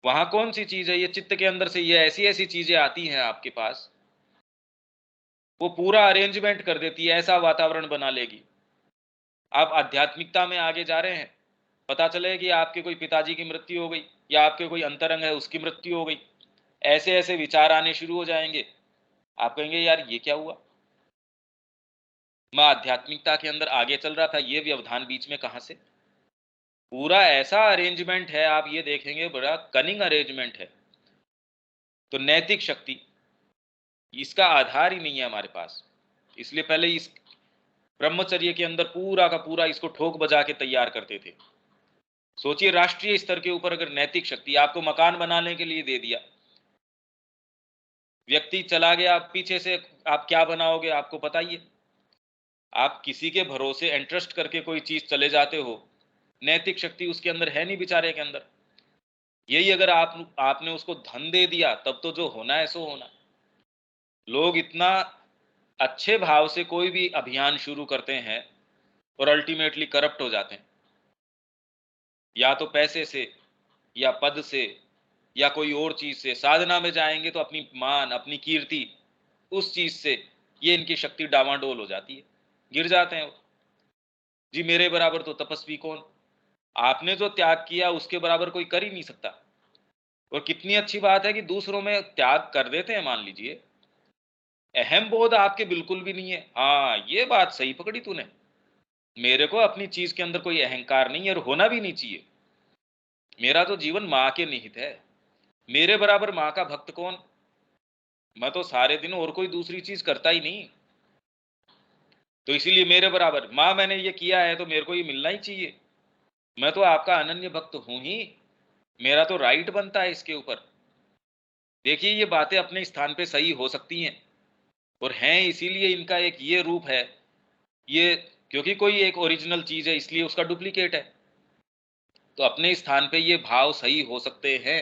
वहां कौन सी चीज है, ये चित्त के अंदर से ये ऐसी ऐसी चीजें आती हैं आपके पास, वो पूरा अरेंजमेंट कर देती है, ऐसा वातावरण बना लेगी। आप आध्यात्मिकता में आगे जा रहे हैं, पता चले कि आपके कोई पिताजी की मृत्यु हो गई, या आपके कोई अंतरंग है उसकी मृत्यु हो गई, ऐसे ऐसे विचार आने शुरू हो जाएंगे, आप कहेंगे यार ये क्या हुआ, मैं आध्यात्मिकता के अंदर आगे चल रहा था, ये व्यवधान बीच में कहां से। पूरा ऐसा अरेंजमेंट है, आप ये देखेंगे बड़ा कनिंग अरेंजमेंट है। तो नैतिक शक्ति, इसका आधार ही नहीं है हमारे पास, इसलिए पहले इस ब्रह्मचर्य के अंदर पूरा का पूरा इसको ठोक बजा के तैयार करते थे। सोचिए राष्ट्रीय स्तर के ऊपर अगर नैतिक शक्ति आपको मकान बनाने के लिए दे दिया, व्यक्ति चला गया, पीछे से आप क्या बनाओगे आपको पता ही है, आप किसी के भरोसे इंटरेस्ट करके कोई चीज चले जाते हो, नैतिक शक्ति उसके अंदर है नहीं बेचारे के अंदर। यही अगर आपने उसको धन दे दिया, तब तो जो होना है सो होना। लोग इतना अच्छे भाव से कोई भी अभियान शुरू करते हैं और अल्टीमेटली करप्ट हो जाते हैं, या तो पैसे से, या पद से, या कोई और चीज से। साधना में जाएंगे तो अपनी मान, अपनी कीर्ति, उस चीज से ये इनकी शक्ति डावाडोल हो जाती है, गिर जाते हैं वो। जी मेरे बराबर तो तपस्वी कौन, आपने जो त्याग किया उसके बराबर कोई कर ही नहीं सकता। और कितनी अच्छी बात है कि दूसरों में त्याग कर देते हैं, मान लीजिए अहम बोध आपके बिल्कुल भी नहीं है, हाँ ये बात सही पकड़ी तूने, मेरे को अपनी चीज के अंदर कोई अहंकार नहीं है और होना भी नहीं चाहिए, मेरा तो जीवन माँ के निहित है, मेरे बराबर माँ का भक्त कौन, मैं तो सारे दिन और कोई दूसरी चीज करता ही नहीं, तो इसीलिए मेरे बराबर माँ मैंने ये किया है तो मेरे को ये मिलना ही चाहिए, मैं तो आपका अनन्य भक्त हूं ही, मेरा तो राइट बनता है इसके ऊपर। देखिए ये बातें अपने स्थान पे सही हो सकती हैं और हैं, इसीलिए इनका एक ये रूप है, ये क्योंकि कोई एक ओरिजिनल चीज है इसलिए उसका डुप्लीकेट है, तो अपने स्थान पे ये भाव सही हो सकते हैं।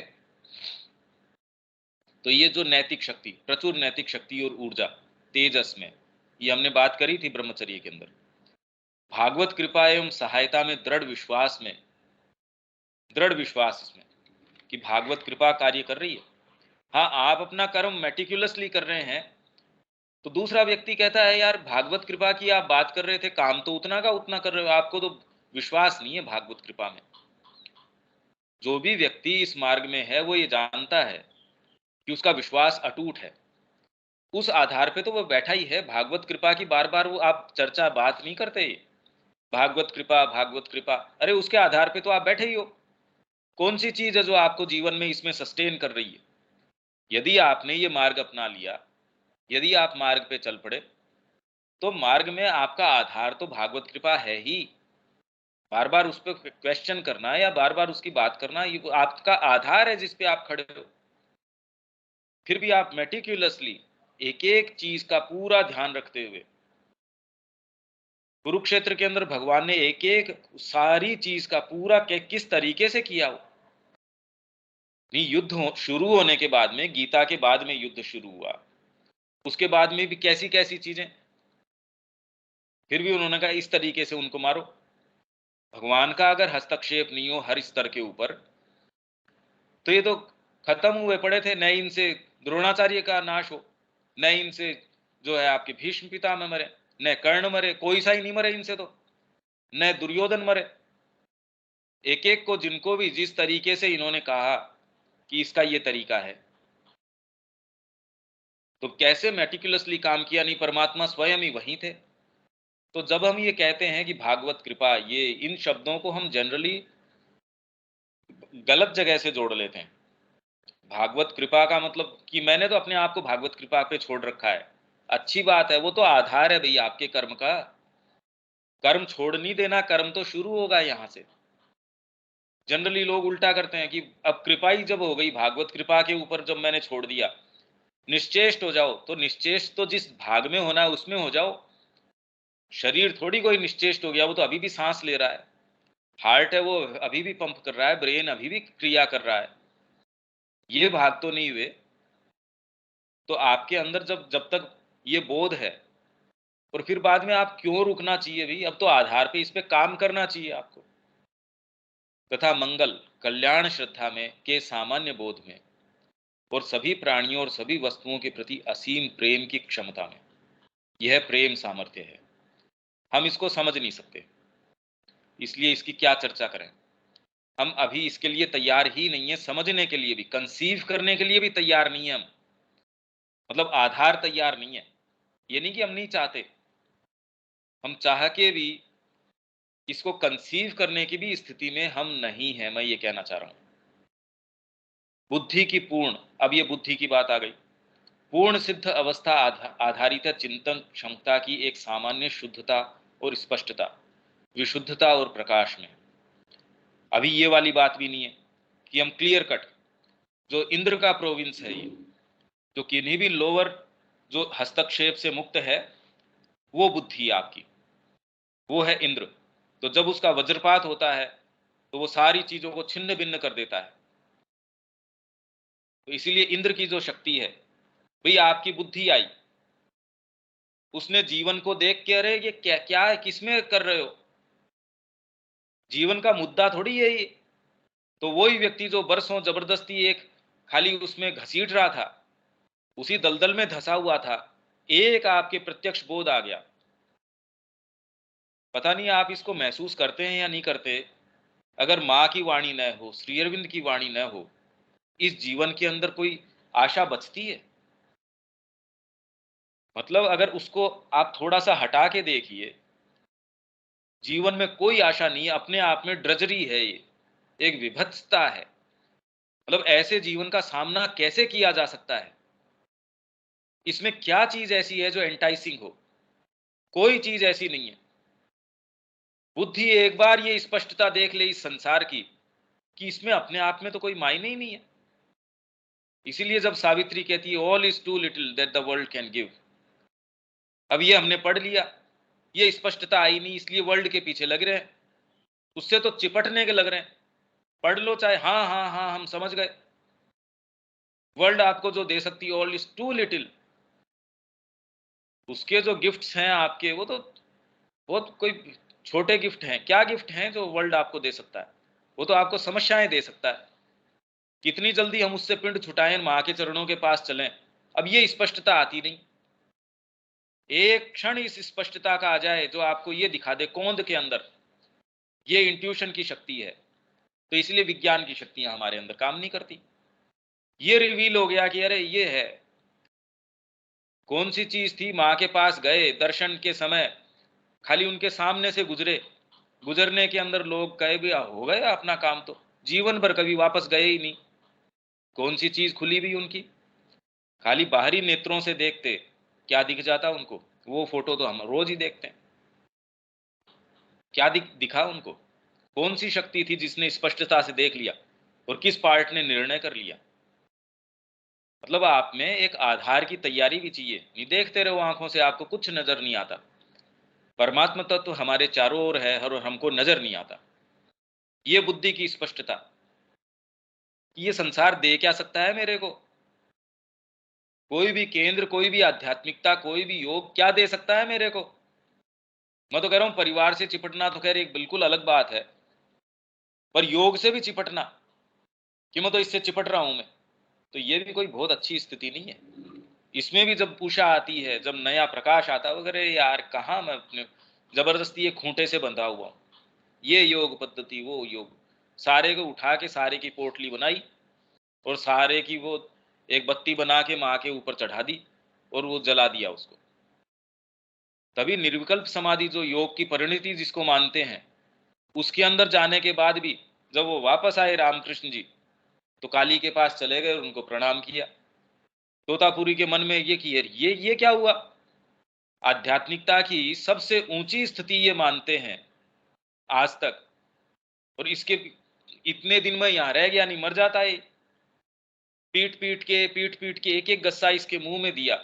तो ये जो नैतिक शक्ति, प्रचुर नैतिक शक्ति और ऊर्जा, तेजस में, ये हमने बात करी थी ब्रह्मचर्य के अंदर। भागवत कृपा एवं सहायता में दृढ़ विश्वास इसमें कि भागवत कृपा कार्य कर रही है। हाँ, आप अपना कर्म मेटिकुलसली कर रहे हैं, तो दूसरा व्यक्ति कहता है यार भागवत कृपा की आप बात कर रहे थे, काम तो उतना का उतना कर रहे हो, आपको तो विश्वास नहीं है भागवत कृपा में। जो भी व्यक्ति इस मार्ग में है वो ये जानता है कि उसका विश्वास अटूट है, उस आधार पे तो वो बैठा ही है। भागवत कृपा की बार बार वो आप चर्चा बात नहीं करते, भागवत कृपा भागवत कृपा, अरे उसके आधार पे तो आप बैठे ही हो। कौन सी चीज है जो आपको जीवन में इसमें सस्टेन कर रही है? यदि आपने ये मार्ग अपना लिया, यदि आप मार्ग पे चल पड़े, तो मार्ग में आपका आधार तो भागवत कृपा है ही। बार बार उस पर क्वेश्चन करना या बार बार उसकी बात करना, ये आपका आधार है जिस पे आप खड़े हो। फिर भी आप मेटिक्यूलसली एक एक चीज का पूरा ध्यान रखते हुए। कुरुक्षेत्र के अंदर भगवान ने एक एक सारी चीज का पूरा किस तरीके से किया हो। नहीं, शुरू होने के बाद में, गीता के बाद में युद्ध शुरू हुआ, उसके बाद में भी कैसी कैसी चीजें, फिर भी उन्होंने कहा इस तरीके से उनको मारो। भगवान का अगर हस्तक्षेप नहीं हो हर स्तर के ऊपर, तो ये तो खत्म हुए पड़े थे। न इनसे द्रोणाचार्य का नाश हो, न इनसे जो है आपके भीष्म पितामह मरे, न कर्ण मरे, कोई सा ही नहीं मरे इनसे तो, न दुर्योधन मरे। एक एक को, जिनको भी जिस तरीके से इन्होंने कहा कि इसका ये तरीका है, तो कैसे मेटिकुलसली काम किया। नहीं, परमात्मा स्वयं ही वहीं थे। तो जब हम ये कहते हैं कि भागवत कृपा, ये इन शब्दों को हम जनरली गलत जगह से जोड़ लेते हैं। भागवत कृपा का मतलब कि मैंने तो अपने आप को भागवत कृपा पे छोड़ रखा है, अच्छी बात है, वो तो आधार है भाई आपके कर्म का। कर्म छोड़ नहीं देना, कर्म तो शुरू होगा यहां से। जनरली लोग उल्टा करते हैं कि अब कृपा ही जब हो गई, भागवत कृपा के ऊपर जब मैंने छोड़ दिया, निश्चेष्ट हो जाओ। तो निश्चेष्ट तो जिस भाग में होना है उसमें हो जाओ। शरीर थोड़ी कोई निश्चेष्ट हो गया, वो तो अभी भी सांस ले रहा है, हार्ट है वो अभी भी पंप कर रहा है, ब्रेन अभी भी क्रिया कर रहा है, ये भाग तो नहीं हुए। तो आपके अंदर जब जब तक ये बोध है, और फिर बाद में आप क्यों रुकना चाहिए भाई, अब तो आधार पे इस पे काम करना चाहिए आपको। तथा मंगल कल्याण श्रद्धा में के सामान्य बोध में, और सभी प्राणियों और सभी वस्तुओं के प्रति असीम प्रेम की क्षमता में, यह प्रेम सामर्थ्य है। हम इसको समझ नहीं सकते, इसलिए इसकी क्या चर्चा करें। हम अभी इसके लिए तैयार ही नहीं है, समझने के लिए भी, कंसीव करने के लिए भी तैयार नहीं है हम। मतलब आधार तैयार नहीं है। ये नहीं कि हम नहीं चाहते, हम चाह के भी इसको कंसीव करने की भी स्थिति में हम नहीं है, मैं ये कहना चाह रहा हूं। बुद्धि की पूर्ण, अब ये बुद्धि की बात आ गई, पूर्ण सिद्ध अवस्था आधारित चिंतन क्षमता की एक सामान्य शुद्धता और स्पष्टता, विशुद्धता और प्रकाश में। अभी ये वाली बात भी नहीं है कि हम क्लियर कट, जो इंद्र का प्रोविंस है ये, जो किन्हीं भी लोअर जो हस्तक्षेप से मुक्त है, वो बुद्धि आपकी, वो है इंद्र। तो जब उसका वज्रपात होता है तो वो सारी चीजों को छिन्न भिन्न कर देता है। तो इसीलिए इंद्र की जो शक्ति है, भाई आपकी बुद्धि आई, उसने जीवन को देख के, अरे ये क्या क्या है, किसमें कर रहे हो, जीवन का मुद्दा थोड़ी है ये। तो वही व्यक्ति जो बरसों जबरदस्ती एक खाली उसमें घसीट रहा था, उसी दलदल में धंसा हुआ था, एक आपके प्रत्यक्ष बोध आ गया। पता नहीं आप इसको महसूस करते हैं या नहीं करते। अगर माँ की वाणी न हो, श्री अरविंद की वाणी न हो, इस जीवन के अंदर कोई आशा बचती है? मतलब अगर उसको आप थोड़ा सा हटा के देखिए, जीवन में कोई आशा नहीं है, अपने आप में ड्रजरी है ये, एक विभत्सता है। मतलब ऐसे जीवन का सामना कैसे किया जा सकता है? इसमें क्या चीज ऐसी है जो एंटाइसिंग हो? कोई चीज ऐसी नहीं है। बुद्धि एक बार ये स्पष्टता देख ले इस संसार की, कि इसमें अपने आप में तो कोई मायने ही नहीं है। इसीलिए जब सावित्री कहती है all is too little that the world can give, अब ये हमने पढ़ लिया, ये स्पष्टता आई नहीं, इसलिए वर्ल्ड के पीछे लग रहे हैं, उससे तो चिपटने के लग रहे हैं। पढ़ लो चाहे, हाँ हाँ हाँ हम समझ गए, वर्ल्ड आपको जो दे सकती है ऑल इज टू लिटिल। उसके जो गिफ्ट्स हैं आपके, वो तो बहुत कोई छोटे गिफ्ट हैं। क्या गिफ्ट हैं जो वर्ल्ड आपको दे सकता है? वो तो आपको समस्याएं दे सकता है। कितनी जल्दी हम उससे पिंड छुटाएं, माँ के चरणों के पास चलें। अब ये स्पष्टता आती नहीं। एक क्षण इस स्पष्टता का आ जाए जो आपको ये दिखा दे कौंध के अंदर, ये इंट्यूशन की शक्ति है। तो इसलिए विज्ञान की शक्तियां हमारे अंदर काम नहीं करती। ये रिवील हो गया कि अरे ये है, कौन सी चीज थी, माँ के पास गए दर्शन के समय, खाली उनके सामने से गुजरे, गुजरने के अंदर लोग कहे भी हो गया अपना काम, तो जीवन भर कभी वापस गए ही नहीं। कौन सी चीज खुली भी उनकी? खाली बाहरी नेत्रों से देखते, क्या दिख जाता उनको? वो फोटो तो हम रोज ही देखते हैं। क्या दिखा उनको? कौन सी शक्ति थी जिसने स्पष्टता से देख लिया, और किस पार्ट ने निर्णय कर लिया? मतलब आप में एक आधार की तैयारी भी चाहिए। नहीं देखते रहो आंखों से, आपको कुछ नजर नहीं आता। परमात्मा तत्व हमारे चारों ओर है और हमको नजर नहीं आता। ये बुद्धि की स्पष्टता कि ये संसार दे क्या सकता है मेरे को। कोई भी केंद्र, कोई भी आध्यात्मिकता, कोई भी योग क्या दे सकता है मेरे को। मैं तो कह रहा हूं परिवार से चिपटना तो खैर एक बिल्कुल अलग बात है, पर योग से भी चिपटना कि मैं तो इससे चिपट रहा हूं मैं, तो ये भी कोई बहुत अच्छी स्थिति नहीं है। इसमें भी जब पूषा आती है, जब नया प्रकाश आता है, वगैरह यार कहाँ मैं अपने जबरदस्ती ये खूंटे से बंधा हुआ हूं। ये योग पद्धति, वो योग, सारे को उठा के सारे की पोटली बनाई और सारे की वो एक बत्ती बना के माँ के ऊपर चढ़ा दी और वो जला दिया उसको। तभी निर्विकल्प समाधि जो योग की परिणति जिसको मानते हैं, उसके अंदर जाने के बाद भी जब वो वापस आए रामकृष्ण जी, तो काली के पास चले गए और उनको प्रणाम किया। तोतापुरी के मन में ये कि यार ये क्या हुआ। आध्यात्मिकता की सबसे ऊंची स्थिति ये मानते हैं आज तक, और इसके इतने दिन में यहां रह गया नहीं, मर जाता है। पीट पीट के एक एक गस्सा इसके मुंह में दिया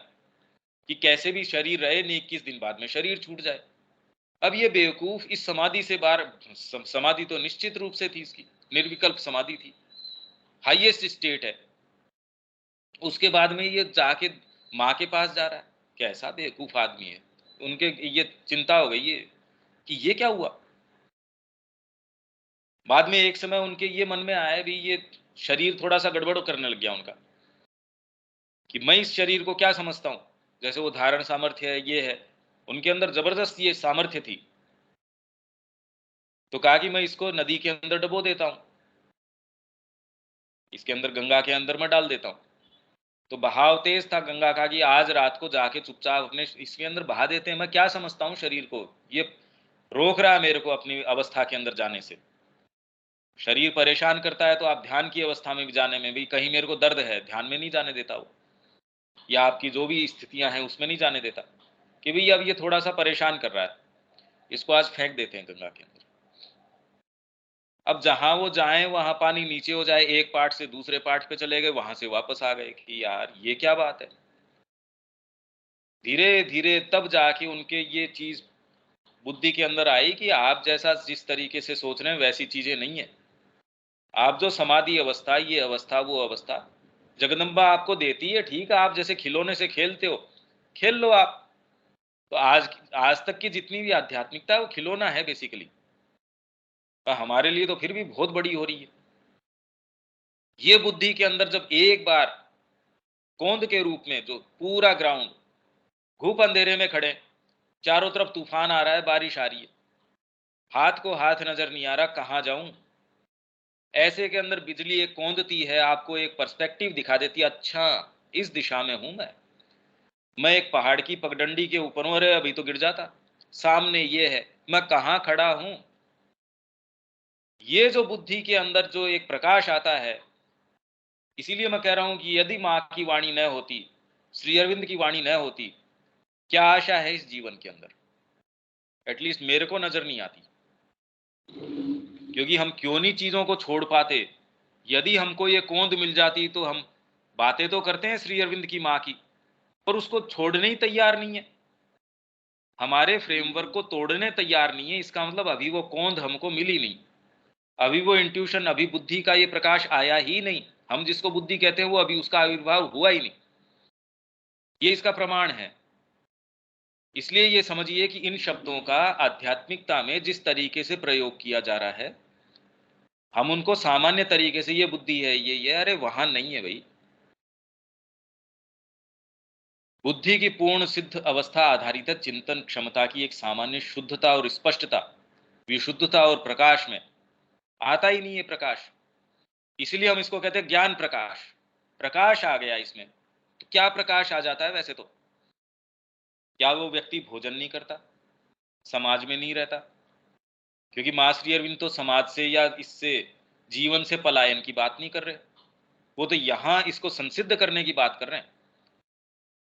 कि कैसे भी शरीर रहे नहीं, 21 दिन बाद में शरीर छूट जाए। अब ये बेवकूफ इस समाधि से बाहर, समाधि तो निश्चित रूप से थी इसकी, निर्विकल्प समाधि थी, हाईएस्ट स्टेट है, उसके बाद में ये जाके माँ के पास जा रहा है। कैसा बेवकूफ आदमी है। उनके ये चिंता हो गई है कि ये क्या हुआ। बाद में एक समय उनके ये मन में आया भी, ये शरीर थोड़ा सा गड़बड़ करने लग गया उनका कि मैं इस शरीर को क्या समझता हूँ। जैसे वो धारण सामर्थ्य है, ये है, उनके अंदर जबरदस्त ये सामर्थ्य थी। तो कहा कि मैं इसको नदी के अंदर डबो देता हूँ, इसके अंदर गंगा के अंदर मैं डाल देता हूँ। तो बहाव तेज था गंगा का कि आज रात को जाके चुपचाप अपने इसके अंदर बहा देते हैं। मैं क्या समझता हूँ शरीर को, ये रोक रहा है मेरे को अपनी अवस्था के अंदर जाने से। शरीर परेशान करता है तो आप ध्यान की अवस्था में भी जाने में भी, कहीं मेरे को दर्द है, ध्यान में नहीं जाने देता वो, या आपकी जो भी स्थितियां हैं उसमें नहीं जाने देता कि भाई अब ये थोड़ा सा परेशान कर रहा है, इसको आज फेंक देते हैं गंगा के अंदर। अब जहां वो जाए वहां पानी नीचे हो जाए, एक पार्ट से दूसरे पार्ट पे चले गए, वहां से वापस आ गए कि यार ये क्या बात है। धीरे धीरे तब जाके उनके ये चीज बुद्धि के अंदर आई कि आप जैसा जिस तरीके से सोच रहे हैं वैसी चीजें नहीं है। आप जो समाधि अवस्था, ये अवस्था, वो अवस्था जगदम्बा आपको देती है, ठीक है, आप जैसे खिलौने से खेलते हो, खेल लो आप। तो आज आज तक की जितनी भी आध्यात्मिकता है वो खिलौना है बेसिकली, पर हमारे लिए तो फिर भी बहुत बड़ी हो रही है। ये बुद्धि के अंदर जब एक बार गोंद के रूप में जो पूरा ग्राउंड, घूप अंधेरे में खड़े, चारों तरफ तूफान आ रहा है, बारिश आ रही है, हाथ को हाथ नजर नहीं आ रहा कहां जाऊं, ऐसे के अंदर बिजली एक कौंदती है, आपको एक पर्सपेक्टिव दिखा देती है, अच्छा इस दिशा में हूं मैं एक पहाड़ की पगडंडी के ऊपर हूं, अरे अभी तो गिर जाता, सामने ये है, मैं कहां खड़ा हूं। ये जो बुद्धि के अंदर जो एक प्रकाश आता है, इसीलिए मैं कह रहा हूं कि यदि माँ की वाणी न होती, श्री अरविंद की वाणी न होती, क्या आशा है इस जीवन के अंदर। एटलीस्ट मेरे को नजर नहीं आती, क्योंकि हम क्यों नहीं चीजों को छोड़ पाते। यदि हमको ये कोंद मिल जाती तो हम बातें तो करते हैं श्री अरविंद की माँ की, पर उसको छोड़ने ही तैयार नहीं है, हमारे फ्रेमवर्क को तोड़ने तैयार नहीं है। इसका मतलब अभी वो कोंद हमको मिली नहीं, अभी वो इंट्यूशन, अभी बुद्धि का ये प्रकाश आया ही नहीं। हम जिसको बुद्धि कहते हैं वो अभी उसका आविर्भाव हुआ ही नहीं, ये इसका प्रमाण है। इसलिए ये समझिए कि इन शब्दों का आध्यात्मिकता में जिस तरीके से प्रयोग किया जा रहा है, हम उनको सामान्य तरीके से ये बुद्धि है, ये अरे वहां नहीं है भाई। बुद्धि की पूर्ण सिद्ध अवस्था आधारित है चिंतन क्षमता की एक सामान्य शुद्धता और स्पष्टता, विशुद्धता और प्रकाश में आता ही नहीं है प्रकाश। इसलिए हम इसको कहते हैं ज्ञान प्रकाश। प्रकाश आ गया इसमें, तो क्या प्रकाश आ जाता है वैसे तो। क्या वो व्यक्ति भोजन नहीं करता, समाज में नहीं रहता, क्योंकि मां श्री अरविंद तो समाज से या इससे जीवन से पलायन की बात नहीं कर रहे, वो तो यहां इसको संसिद्ध करने की बात कर रहे हैं।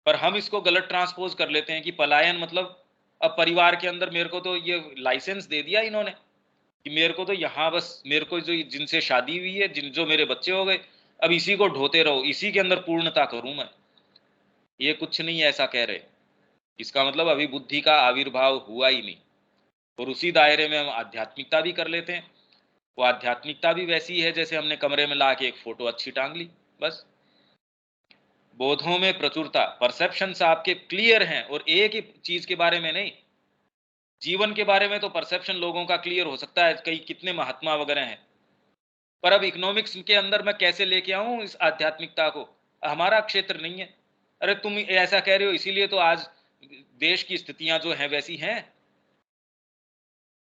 पर हम इसको गलत ट्रांसपोज कर लेते हैं कि पलायन मतलब अब परिवार के अंदर मेरे को तो ये लाइसेंस दे दिया इन्होंने कि मेरे को तो यहाँ बस, मेरे को जो जिनसे शादी हुई है, जिन जो मेरे बच्चे हो गए, अब इसी को ढोते रहो, इसी के अंदर पूर्णता करूं मैं, ये कुछ नहीं ऐसा कह रहे। इसका मतलब अभी बुद्धि का आविर्भाव हुआ ही नहीं, और उसी दायरे में हम आध्यात्मिकता भी कर लेते हैं। वो आध्यात्मिकता भी वैसी है जैसे हमने कमरे में ला के एक फोटो अच्छी टांग ली, बस। बोधों में प्रचुरता, परसेप्शंस आपके क्लियर हैं, और एक ही चीज के बारे में नहीं, जीवन के बारे में तो परसेप्शन लोगों का क्लियर हो सकता है, कई कितने महात्मा वगैरह हैं, पर अब इकोनॉमिक्स के अंदर मैं कैसे लेके आऊं इस आध्यात्मिकता को, हमारा क्षेत्र नहीं है। अरे तुम ऐसा कह रहे हो इसीलिए तो आज देश की स्थितियां जो हैं वैसी हैं।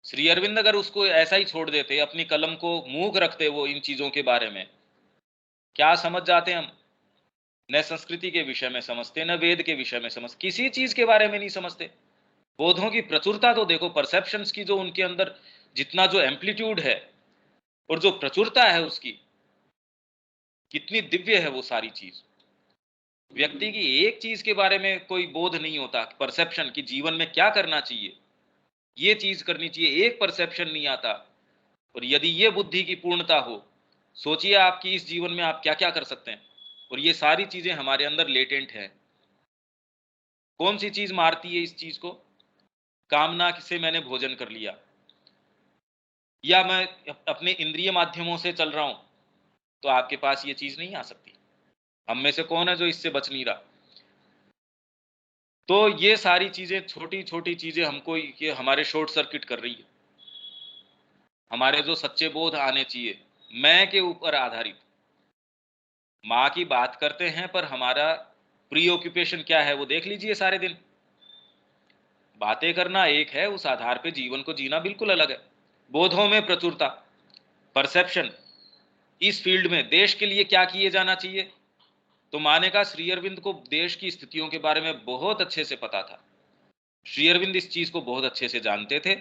श्री अरविंद अगर उसको ऐसा ही छोड़ देते, अपनी कलम को मूक रखते वो इन चीजों के बारे में, क्या समझ जाते हम? न संस्कृति के विषय में समझते, न वेद के विषय में समझ, किसी चीज के बारे में नहीं समझते। बोधों की प्रचुरता तो देखो, परसेप्शंस की जो उनके अंदर जितना जो एम्पलीट्यूड है और जो प्रचुरता है उसकी, कितनी दिव्य है वो सारी चीज। व्यक्ति की एक चीज के बारे में कोई बोध नहीं होता, परसेप्शन कि जीवन में क्या करना चाहिए, ये चीज करनी चाहिए, एक परसेप्शन नहीं आता। और यदि ये बुद्धि की पूर्णता हो, सोचिए आपकी इस जीवन में आप क्या क्या कर सकते हैं, और ये सारी चीजें हमारे अंदर लेटेंट है। कौन सी चीज मारती है इस चीज को? कामना से मैंने भोजन कर लिया, या मैं अपने इंद्रिय माध्यमों से चल रहा हूं, तो आपके पास ये चीज नहीं आ सकती। हम में से कौन है जो इससे बच नहीं रहा? तो ये सारी चीजें, छोटी छोटी चीजें हमको ये हमारे शॉर्ट सर्किट कर रही है। हमारे जो सच्चे बोध आने चाहिए, मैं के ऊपर आधारित। माँ की बात करते हैं, पर हमारा प्री ऑक्यूपेशन क्या है वो देख लीजिए। सारे दिन बातें करना एक है, उस आधार पे जीवन को जीना बिल्कुल अलग है। बोधों में प्रचुरता, परसेप्शन, इस फील्ड में देश के लिए क्या किए जाना चाहिए। तो माने का श्री अरविंद को देश की स्थितियों के बारे में बहुत अच्छे से पता था। श्री अरविंद इस चीज को बहुत अच्छे से जानते थे,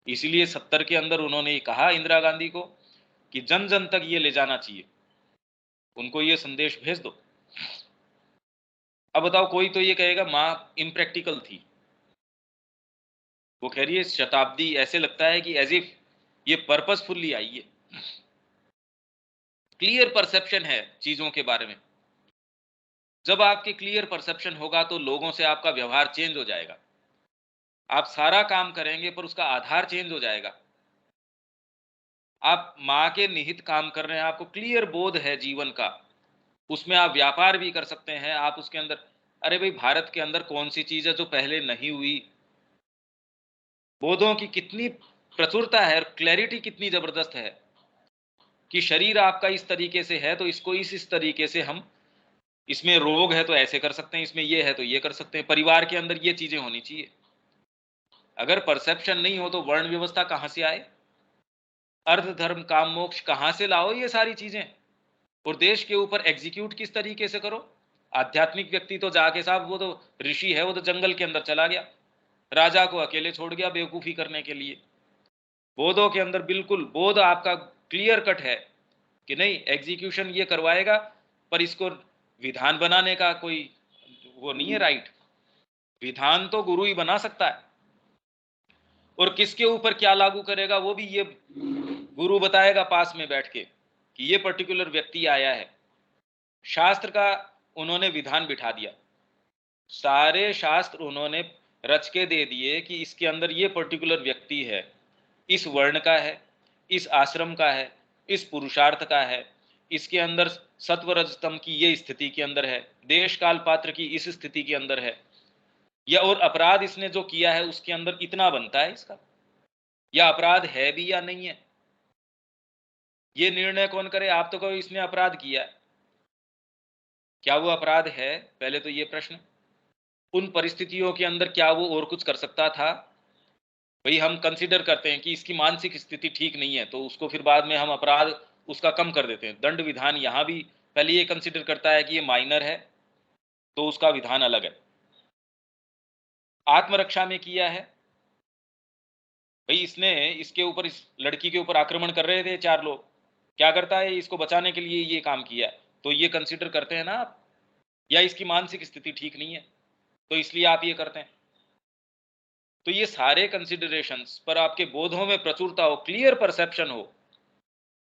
इसीलिए 70 के अंदर उन्होंने ये कहा इंदिरा गांधी को कि जन जन तक ये ले जाना चाहिए, उनको ये संदेश भेज दो। अब बताओ, कोई तो ये कहेगा माँ इम्प्रैक्टिकल थी। वो कह रही है शताब्दी, ऐसे लगता है कि एज इफ ये पर्पसफुल्ली आई है। क्लियर परसेप्शन है चीजों के बारे में। जब आपके क्लियर परसेप्शन होगा तो लोगों से आपका व्यवहार चेंज हो जाएगा। आप सारा काम करेंगे पर उसका आधार चेंज हो जाएगा। आप माँ के निहित काम कर रहे हैं, आपको क्लियर बोध है जीवन का, उसमें आप व्यापार भी कर सकते हैं। आप उसके अंदर, अरे भाई भारत के अंदर कौन सी चीज है जो पहले नहीं हुई? बोधों की कितनी प्रचुरता है और क्लैरिटी कितनी जबरदस्त है कि शरीर आपका इस तरीके से है तो इसको इस तरीके से हम, इसमें रोग है तो ऐसे कर सकते हैं, इसमें ये है तो ये कर सकते हैं। परिवार के अंदर ये चीजें होनी चाहिए। अगर परसेप्शन नहीं हो तो वर्ण व्यवस्था कहां से आए? अर्थ धर्म काम मोक्ष कहां से लाओ ये सारी चीजें? और देश के ऊपर एग्जीक्यूट किस तरीके से करो? आध्यात्मिक व्यक्ति तो जाके साहब, वो तो ऋषि है, वो तो जंगल के अंदर चला गया, राजा को अकेले छोड़ गया बेवकूफी करने के लिए। बोधों के अंदर बिल्कुल बोध आपका क्लियर कट है कि नहीं, एग्जीक्यूशन ये करवाएगा, पर इसको विधान बनाने का कोई वो नहीं है राइट। विधान तो गुरु ही बना सकता है, और किसके ऊपर क्या लागू करेगा वो भी ये गुरु बताएगा पास में बैठ के कि ये पर्टिकुलर व्यक्ति आया है। शास्त्र का उन्होंने विधान बिठा दिया, सारे शास्त्र उन्होंने रच के दे दिए कि इसके अंदर ये पर्टिकुलर व्यक्ति है, इस वर्ण का है, इस आश्रम का है, इस पुरुषार्थ का है, इसके अंदर सत्व रजतम की ये स्थिति के अंदर है, देश काल पात्र की इस स्थिति के अंदर है, या और अपराध इसने जो किया है उसके अंदर इतना बनता है इसका, या अपराध है भी या नहीं है। ये निर्णय कौन करे? आप तो कहो इसने अपराध किया है, क्या वो अपराध है? पहले तो ये प्रश्न। उन परिस्थितियों के अंदर क्या वो और कुछ कर सकता था? भाई हम कंसीडर करते हैं कि इसकी मानसिक स्थिति ठीक नहीं है, तो उसको फिर बाद में हम अपराध उसका कम कर देते हैं। दंड विधान यहां भी पहले ये कंसीडर करता है कि ये माइनर है, तो उसका विधान अलग है। आत्मरक्षा में किया है, भाई इसने इसके ऊपर, इस लड़की के ऊपर आक्रमण कर रहे थे चार लोग, क्या करता है इसको बचाने के लिए ये काम किया, तो ये कंसीडर करते हैं ना आप। या इसकी मानसिक स्थिति ठीक नहीं है, तो इसलिए आप ये करते हैं। तो ये सारे कंसिडरेशंस पर आपके बोधों में प्रचुरता हो, क्लियर परसेप्शन हो,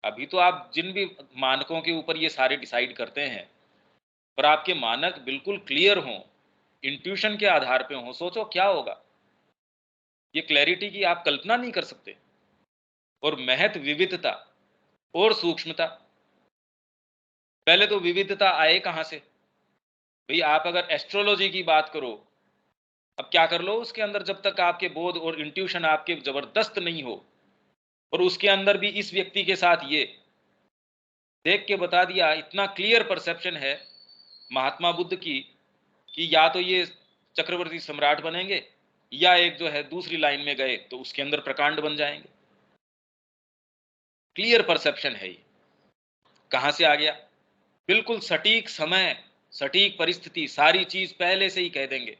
अभी तो आप जिन भी मानकों के ऊपर ये सारे डिसाइड करते हैं, पर आपके मानक बिल्कुल क्लियर हों, इंट्यूशन के आधार पे हों, सोचो क्या होगा? ये क्लैरिटी की आप कल्पना नहीं कर सकते। और महत विविधता और सूक्ष्मता। पहले तो विविधता आए कहाँ से? भई आप अगर एस्ट्रोलॉजी की बात करो, अब क्या कर लो उसके अंदर, जब तक आपके बोध और इंट्यूशन आपके जबरदस्त नहीं हो, और उसके अंदर भी इस व्यक्ति के साथ ये देख के बता दिया, इतना क्लियर परसेप्शन है महात्मा बुद्ध की कि या तो ये चक्रवर्ती सम्राट बनेंगे, या एक जो है दूसरी लाइन में गए तो उसके अंदर प्रकांड बन जाएंगे। क्लियर परसेप्शन है ये। कहां से आ गया? बिल्कुल सटीक समय, सटीक परिस्थिति, सारी चीज पहले से ही कह देंगे।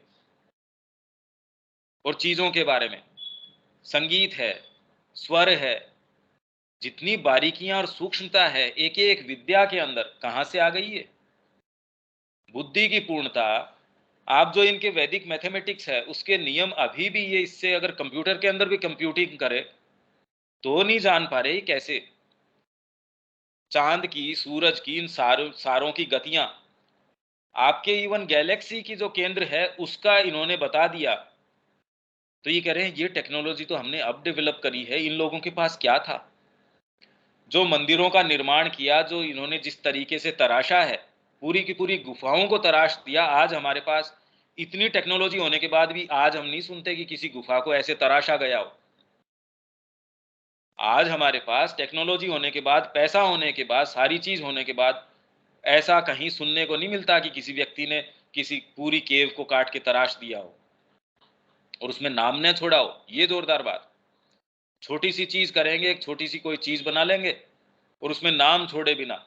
और चीजों के बारे में संगीत है, स्वर है, जितनी बारीकियां और सूक्ष्मता है एक एक विद्या के अंदर, कहां से आ गई है? बुद्धि की पूर्णता। आप जो इनके वैदिक मैथमेटिक्स है उसके नियम अभी भी ये, इससे अगर कंप्यूटर के अंदर भी कंप्यूटिंग करे तो नहीं जान पा रहे कैसे। चांद की, सूरज की, इन सारों की गतियां, आपके इवन गैलेक्सी की जो केंद्र है उसका इन्होंने बता दिया। तो ये कह रहे हैं ये टेक्नोलॉजी तो हमने अब डेवलप करी है, इन लोगों के पास क्या था? जो मंदिरों का निर्माण किया, जो इन्होंने जिस तरीके से तराशा है, पूरी की पूरी गुफाओं को तराश दिया, आज हमारे पास इतनी टेक्नोलॉजी होने के बाद भी आज हम नहीं सुनते कि किसी गुफा को ऐसे तराशा गया हो। आज हमारे पास टेक्नोलॉजी होने के बाद, पैसा होने के बाद, सारी चीज होने के बाद, ऐसा कहीं सुनने को नहीं मिलता कि किसी व्यक्ति ने किसी पूरी केव को काट के तराश दिया हो और उसमें नाम न छोड़ा हो। ये जोरदार बात। छोटी सी चीज करेंगे, एक छोटी सी कोई चीज बना लेंगे और उसमें नाम छोड़े बिना,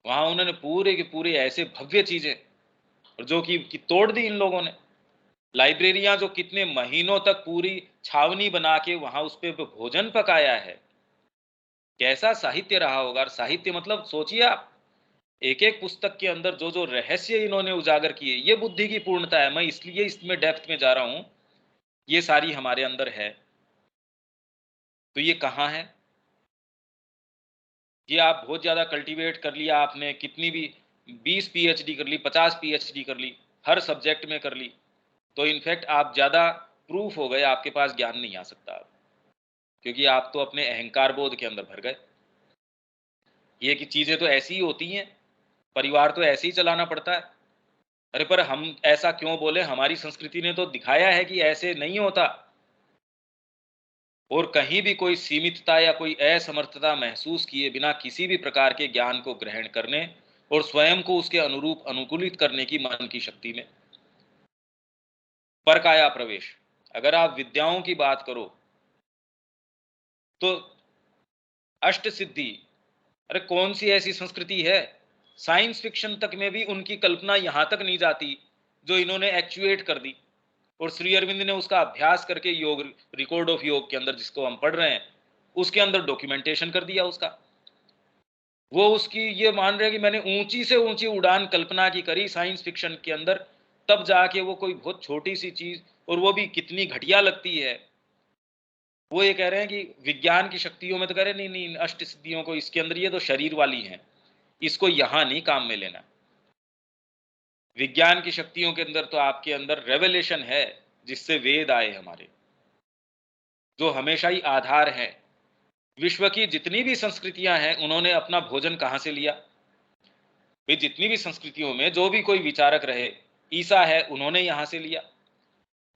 वहां उन्होंने पूरे के पूरे ऐसे भव्य चीजें, और जो कि तोड़ दी इन लोगों ने। लाइब्रेरियां जो कितने महीनों तक पूरी छावनी बना के वहां उस पे भोजन पकाया है, कैसा साहित्य रहा होगा। और साहित्य मतलब सोचिए आप, एक एक पुस्तक के अंदर जो जो रहस्य इन्होंने उजागर किए, ये बुद्धि की पूर्णता है। मैं इसलिए इसमें डेप्थ में जा रहा हूं, ये सारी हमारे अंदर है। तो ये कहाँ है? ये आप बहुत ज्यादा कल्टीवेट कर लिया आपने, कितनी भी 20 पीएचडी कर ली, 50 पीएचडी कर ली, हर सब्जेक्ट में कर ली, तो इनफैक्ट आप ज्यादा प्रूफ हो गए, आपके पास ज्ञान नहीं आ सकता अब, क्योंकि आप तो अपने अहंकार बोध के अंदर भर गए। ये कि चीजें तो ऐसी ही होती हैं, परिवार तो ऐसे ही चलाना पड़ता है। अरे पर हम ऐसा क्यों बोले? हमारी संस्कृति ने तो दिखाया है कि ऐसे नहीं होता। और कहीं भी कोई सीमितता या कोई असमर्थता महसूस किए बिना किसी भी प्रकार के ज्ञान को ग्रहण करने और स्वयं को उसके अनुरूप अनुकूलित करने की मन की शक्ति में परकाया प्रवेश। अगर आप विद्याओं की बात करो तो अष्ट सिद्धि, अरे कौन सी ऐसी संस्कृति है, साइंस फिक्शन तक में भी उनकी कल्पना यहां तक नहीं जाती जो इन्होंने एक्चुएट कर दी। और श्री अरविंद ने उसका अभ्यास करके योग, रिकॉर्ड ऑफ योग के अंदर जिसको हम पढ़ रहे हैं, उसके अंदर डॉक्यूमेंटेशन कर दिया उसका। वो उसकी ये मान रहे हैं कि मैंने ऊंची से ऊंची उड़ान कल्पना की करी साइंस फिक्शन के अंदर, तब जाके वो कोई बहुत छोटी सी चीज, और वो भी कितनी घटिया लगती है। वो ये कह रहे हैं कि विज्ञान की शक्तियों में तो कह रहे नहीं नहीं, अष्ट सिद्धियों को इसके अंदर, ये तो शरीर वाली हैं, इसको यहां नहीं काम में लेना। विज्ञान की शक्तियों के अंदर तो आपके अंदर रेवलेशन है, जिससे वेद आए हमारे, जो हमेशा ही आधार है। विश्व की जितनी भी संस्कृतियां हैं उन्होंने अपना भोजन कहां से लिया? भाई जितनी भी संस्कृतियों में जो भी कोई विचारक रहे, ईसा है उन्होंने यहां से लिया,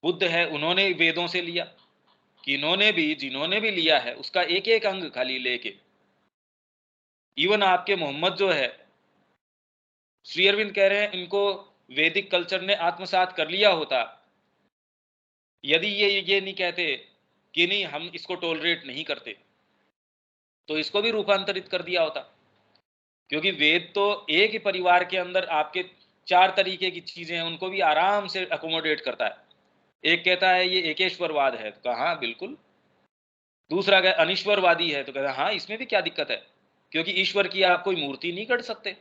बुद्ध है उन्होंने वेदों से लिया, किन्होंने भी, जिन्होंने भी लिया है उसका एक एक अंग खाली लेके। इवन आपके मोहम्मद जो है, श्री अरविंद कह रहे हैं इनको वैदिक कल्चर ने आत्मसात कर लिया होता, यदि ये नहीं कहते कि नहीं हम इसको टॉलरेट नहीं करते, तो इसको भी रूपांतरित कर दिया होता। क्योंकि वेद तो एक ही परिवार के अंदर आपके चार तरीके की चीजें हैं, उनको भी आराम से अकोमोडेट करता है। एक कहता है ये एकेश्वरवाद है, तो कहा हाँ बिल्कुल। दूसरा कहे अनिश्वरवादी है, तो कहता हाँ इसमें भी क्या दिक्कत है, क्योंकि ईश्वर की आप कोई मूर्ति नहीं कर सकते।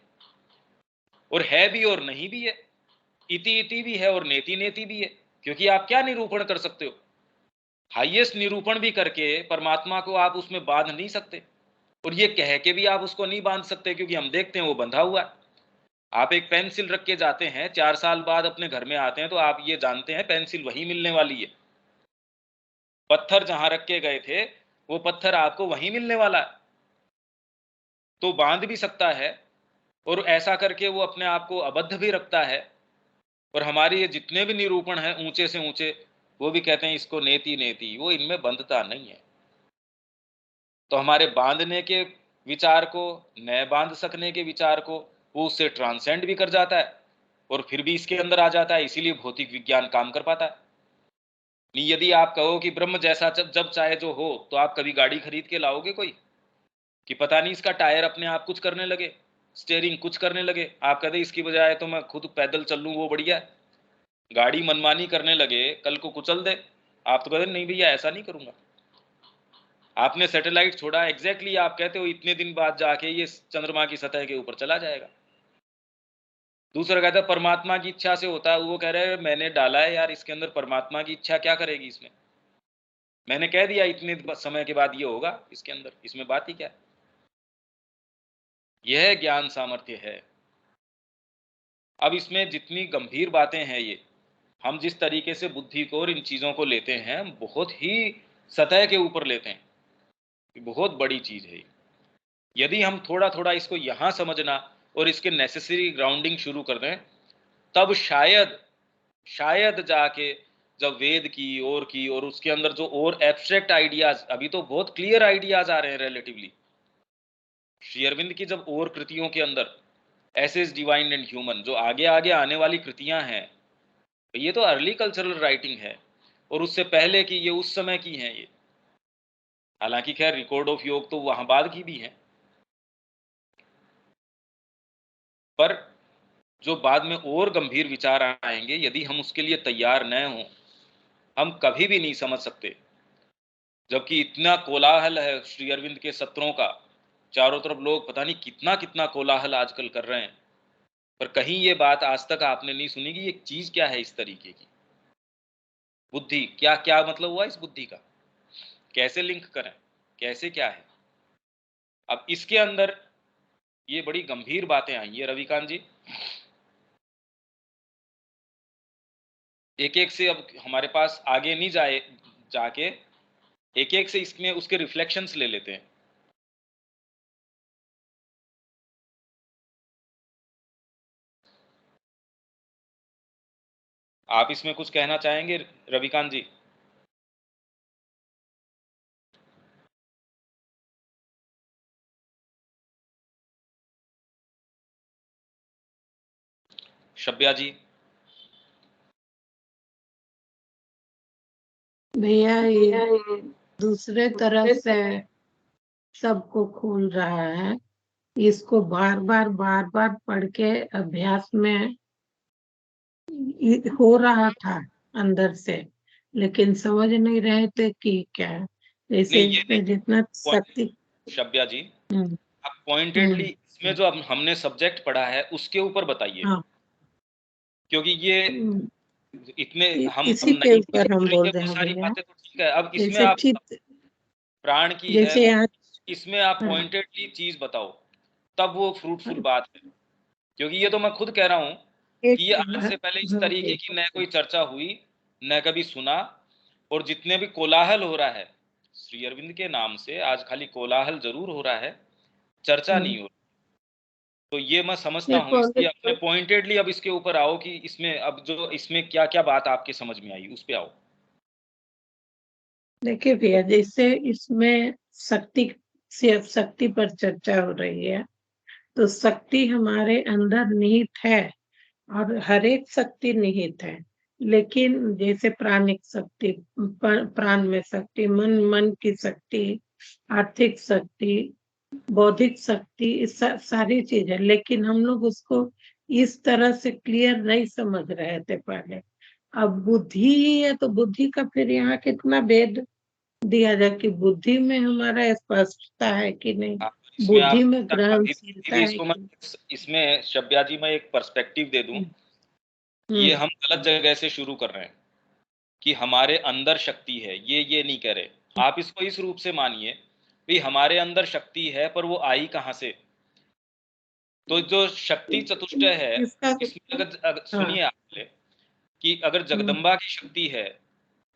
और है भी और नहीं भी है, इति इति भी है और नेति नेति भी है, क्योंकि आप क्या निरूपण कर सकते हो? हाईएस्ट निरूपण भी करके परमात्मा को आप उसमें बांध नहीं सकते। और ये कह के भी आप उसको नहीं बांध सकते, क्योंकि हम देखते हैं वो बंधा हुआ है। आप एक पेंसिल रख के जाते हैं, 4 साल बाद अपने घर में आते हैं, तो आप ये जानते हैं पेंसिल वहीं मिलने वाली है। पत्थर जहां रख के गए थे, वो पत्थर आपको वहीं मिलने वाला है। तो बांध भी सकता है, और ऐसा करके वो अपने आप को अबद्ध भी रखता है। और हमारे ये जितने भी निरूपण हैं ऊंचे से ऊंचे, वो भी कहते हैं इसको नेति नेति, वो इनमें बंधता नहीं है। तो हमारे बांधने के विचार को, न बांध सकने के विचार को, वो उससे ट्रांसेंड भी कर जाता है, और फिर भी इसके अंदर आ जाता है। इसीलिए भौतिक विज्ञान काम कर पाता है। नहीं, यदि आप कहो कि ब्रह्म जैसा जब जब चाहे जो हो, तो आप कभी गाड़ी खरीद के लाओगे कोई, कि पता नहीं इसका टायर अपने आप कुछ करने लगे, स्टेयरिंग कुछ करने लगे, आप कहते इसकी बजाय तो मैं खुद पैदल चल लूँ वो बढ़िया है। गाड़ी मनमानी करने लगे, कल को कुचल दे, आप तो कहते नहीं भैया ऐसा नहीं करूंगा। आपने सैटेलाइट छोड़ा, एग्जैक्टली आप कहते हो इतने दिन बाद जाके ये चंद्रमा की सतह के ऊपर चला जाएगा। दूसरा कहता है परमात्मा की इच्छा से होता है, वो कह रहे हैं मैंने डाला है यार, इसके अंदर परमात्मा की इच्छा क्या करेगी इसमें, मैंने कह दिया इतने समय के बाद ये होगा, इसके अंदर इसमें बात ही क्या है। यह ज्ञान सामर्थ्य है। अब इसमें जितनी गंभीर बातें हैं, ये हम जिस तरीके से बुद्धि को और इन चीजों को लेते हैं, बहुत ही सतह के ऊपर लेते हैं। बहुत बड़ी चीज है। यदि हम थोड़ा थोड़ा इसको यहां समझना और इसके नेसेसरी ग्राउंडिंग शुरू कर दें, तब शायद शायद जाके जब वेद की और उसके अंदर जो और एब्स्ट्रैक्ट आइडियाज, अभी तो बहुत क्लियर आइडियाज आ रहे हैं रिलेटिवली। श्री अरविंद की जब और कृतियों के अंदर S is divine and human, जो आगे आगे आने वाली कृतियां हैं, ये तो अर्ली कल्चरल राइटिंग है, और उससे पहले की ये उस समय की हैं ये। हालांकि खैर रिकॉर्ड ऑफ योग तो वहां बाद की भी है, पर जो बाद में और गंभीर विचार आएंगे, यदि हम उसके लिए तैयार न हों, हम कभी भी नहीं समझ सकते। जबकि इतना कोलाहल है श्री अरविंद के सत्रों का, चारों तरफ लोग पता नहीं कितना कितना कोलाहल आजकल कर रहे हैं, पर कहीं ये बात आज तक आपने नहीं सुनी कि ये चीज क्या है इस तरीके की बुद्धि, क्या क्या मतलब हुआ इस बुद्धि का, कैसे लिंक करें, कैसे क्या है। अब इसके अंदर ये बड़ी गंभीर बातें आई है रविकांत जी। एक एक से अब हमारे पास आगे नहीं जाए जाके, एक एक से इसमें उसके रिफ्लेक्शंस ले लेते हैं। आप इसमें कुछ कहना चाहेंगे रविकांत जी? शब्या जी? भैया ये दूसरे तरफ से सबको खोल रहा है, इसको बार बार पढ़ के अभ्यास में हो रहा था अंदर से, लेकिन समझ नहीं रहे थे कि क्या है। जैसे नहीं, ये इसमें जितना शक्ति। शब्या जी, हम्म, आप पॉइंटेडली हम्म, इसमें जो अब हमने सब्जेक्ट पढ़ा है उसके ऊपर बताइए, हाँ, क्योंकि ये इतने हम इसी के नहीं भी ऊपर समझ हम रही बोल है रहे वो हैं सारी भैया। बातें, तो ठीक है। अब इसमें जैसे आप चित्त, प्राण की है, जैसे आज, इसमें आप हाँ, पॉइंटेडली चीज बताओ, तब वो फ्रूटफुल हाँ, बात है। क्योंकि ये तो मैं खुद कह रहा हूं एक कि ये आज बात, से पहले इस हाँ तरीके भैया, की न कोई चर्चा हुई, न कभी सुना। और जितने भी कोलाहल हो रहा है श्री अरविंद के नाम से, आज खाली कोलाहल जरूर हो रहा है, चर्चा नहीं हो रही। तो ये मैं समझता हूँ, इसलिए अपने पॉइंटेडली अब इसके ऊपर आओ कि इसमें अब जो इसमें क्या क्या बात आपके समझ में आई उस पे आओ। देखिए भैया, जैसे इसमें शक्ति से, अब शक्ति पर चर्चा हो रही है, तो शक्ति हमारे अंदर निहित है, और हर एक शक्ति निहित है। लेकिन जैसे प्राणिक शक्ति, प्राण में शक्ति, मन की शक्ति, आर्थिक शक्ति, बौद्धिक शक्ति, सारी चीज है, लेकिन हम लोग उसको इस तरह से क्लियर नहीं समझ रहे थे पहले। अब बुद्धि ही है, तो बुद्धि का फिर यहाँ कितना भेद दिया जाए कि बुद्धि में हमारा स्पष्टता है कि नहीं, हाँ, इसमें बुद्धि आप में अभी ग्रहणशीलता भी है इसको मैं, कि इसमें शब्या जी मैं एक पर्सपेक्टिव दे दूं, नहीं। ये हम्म, हम गलत जगह से शुरू कर रहे हैं कि हमारे अंदर शक्ति है, ये नहीं कह रहे। आप इसको इस रूप से मानिए भाई हमारे अंदर शक्ति है पर वो आई कहाँ से? तो जो शक्ति चतुष्टय है इसका इसमें हाँ सुनिए आप पहले, कि अगर हम्म, जगदम्बा की शक्ति है,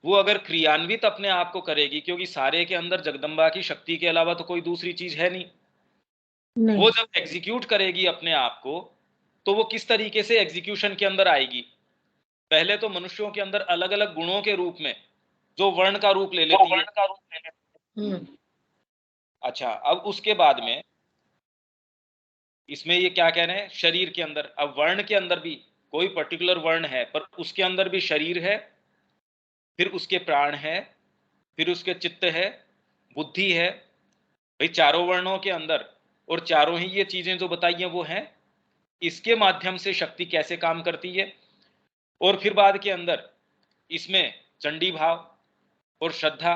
वो अगर क्रियान्वित अपने आप को करेगी, क्योंकि सारे के अंदर जगदम्बा की शक्ति के अलावा तो कोई दूसरी चीज है नहीं, वो नहीं जब एग्जीक्यूट करेगी अपने आप को, तो वो किस तरीके से एग्जीक्यूशन के अंदर आएगी? पहले तो मनुष्यों के अंदर अलग अलग गुणों के रूप में, जो वर्ण का रूप ले वो लेती है। वर्ण का रूप लेने अच्छा, अब उसके बाद में इसमें ये क्या कह रहे हैं, शरीर के अंदर, अब वर्ण के अंदर भी कोई पर्टिकुलर वर्ण है पर उसके अंदर भी शरीर है, फिर उसके प्राण है, फिर उसके चित्त है, बुद्धि है। भाई चारों वर्णों के अंदर, और चारों ही ये चीजें जो बताई हैं वो हैं, इसके माध्यम से शक्ति कैसे काम करती है। और फिर बाद के अंदर इसमें चंडी भाव और श्रद्धा,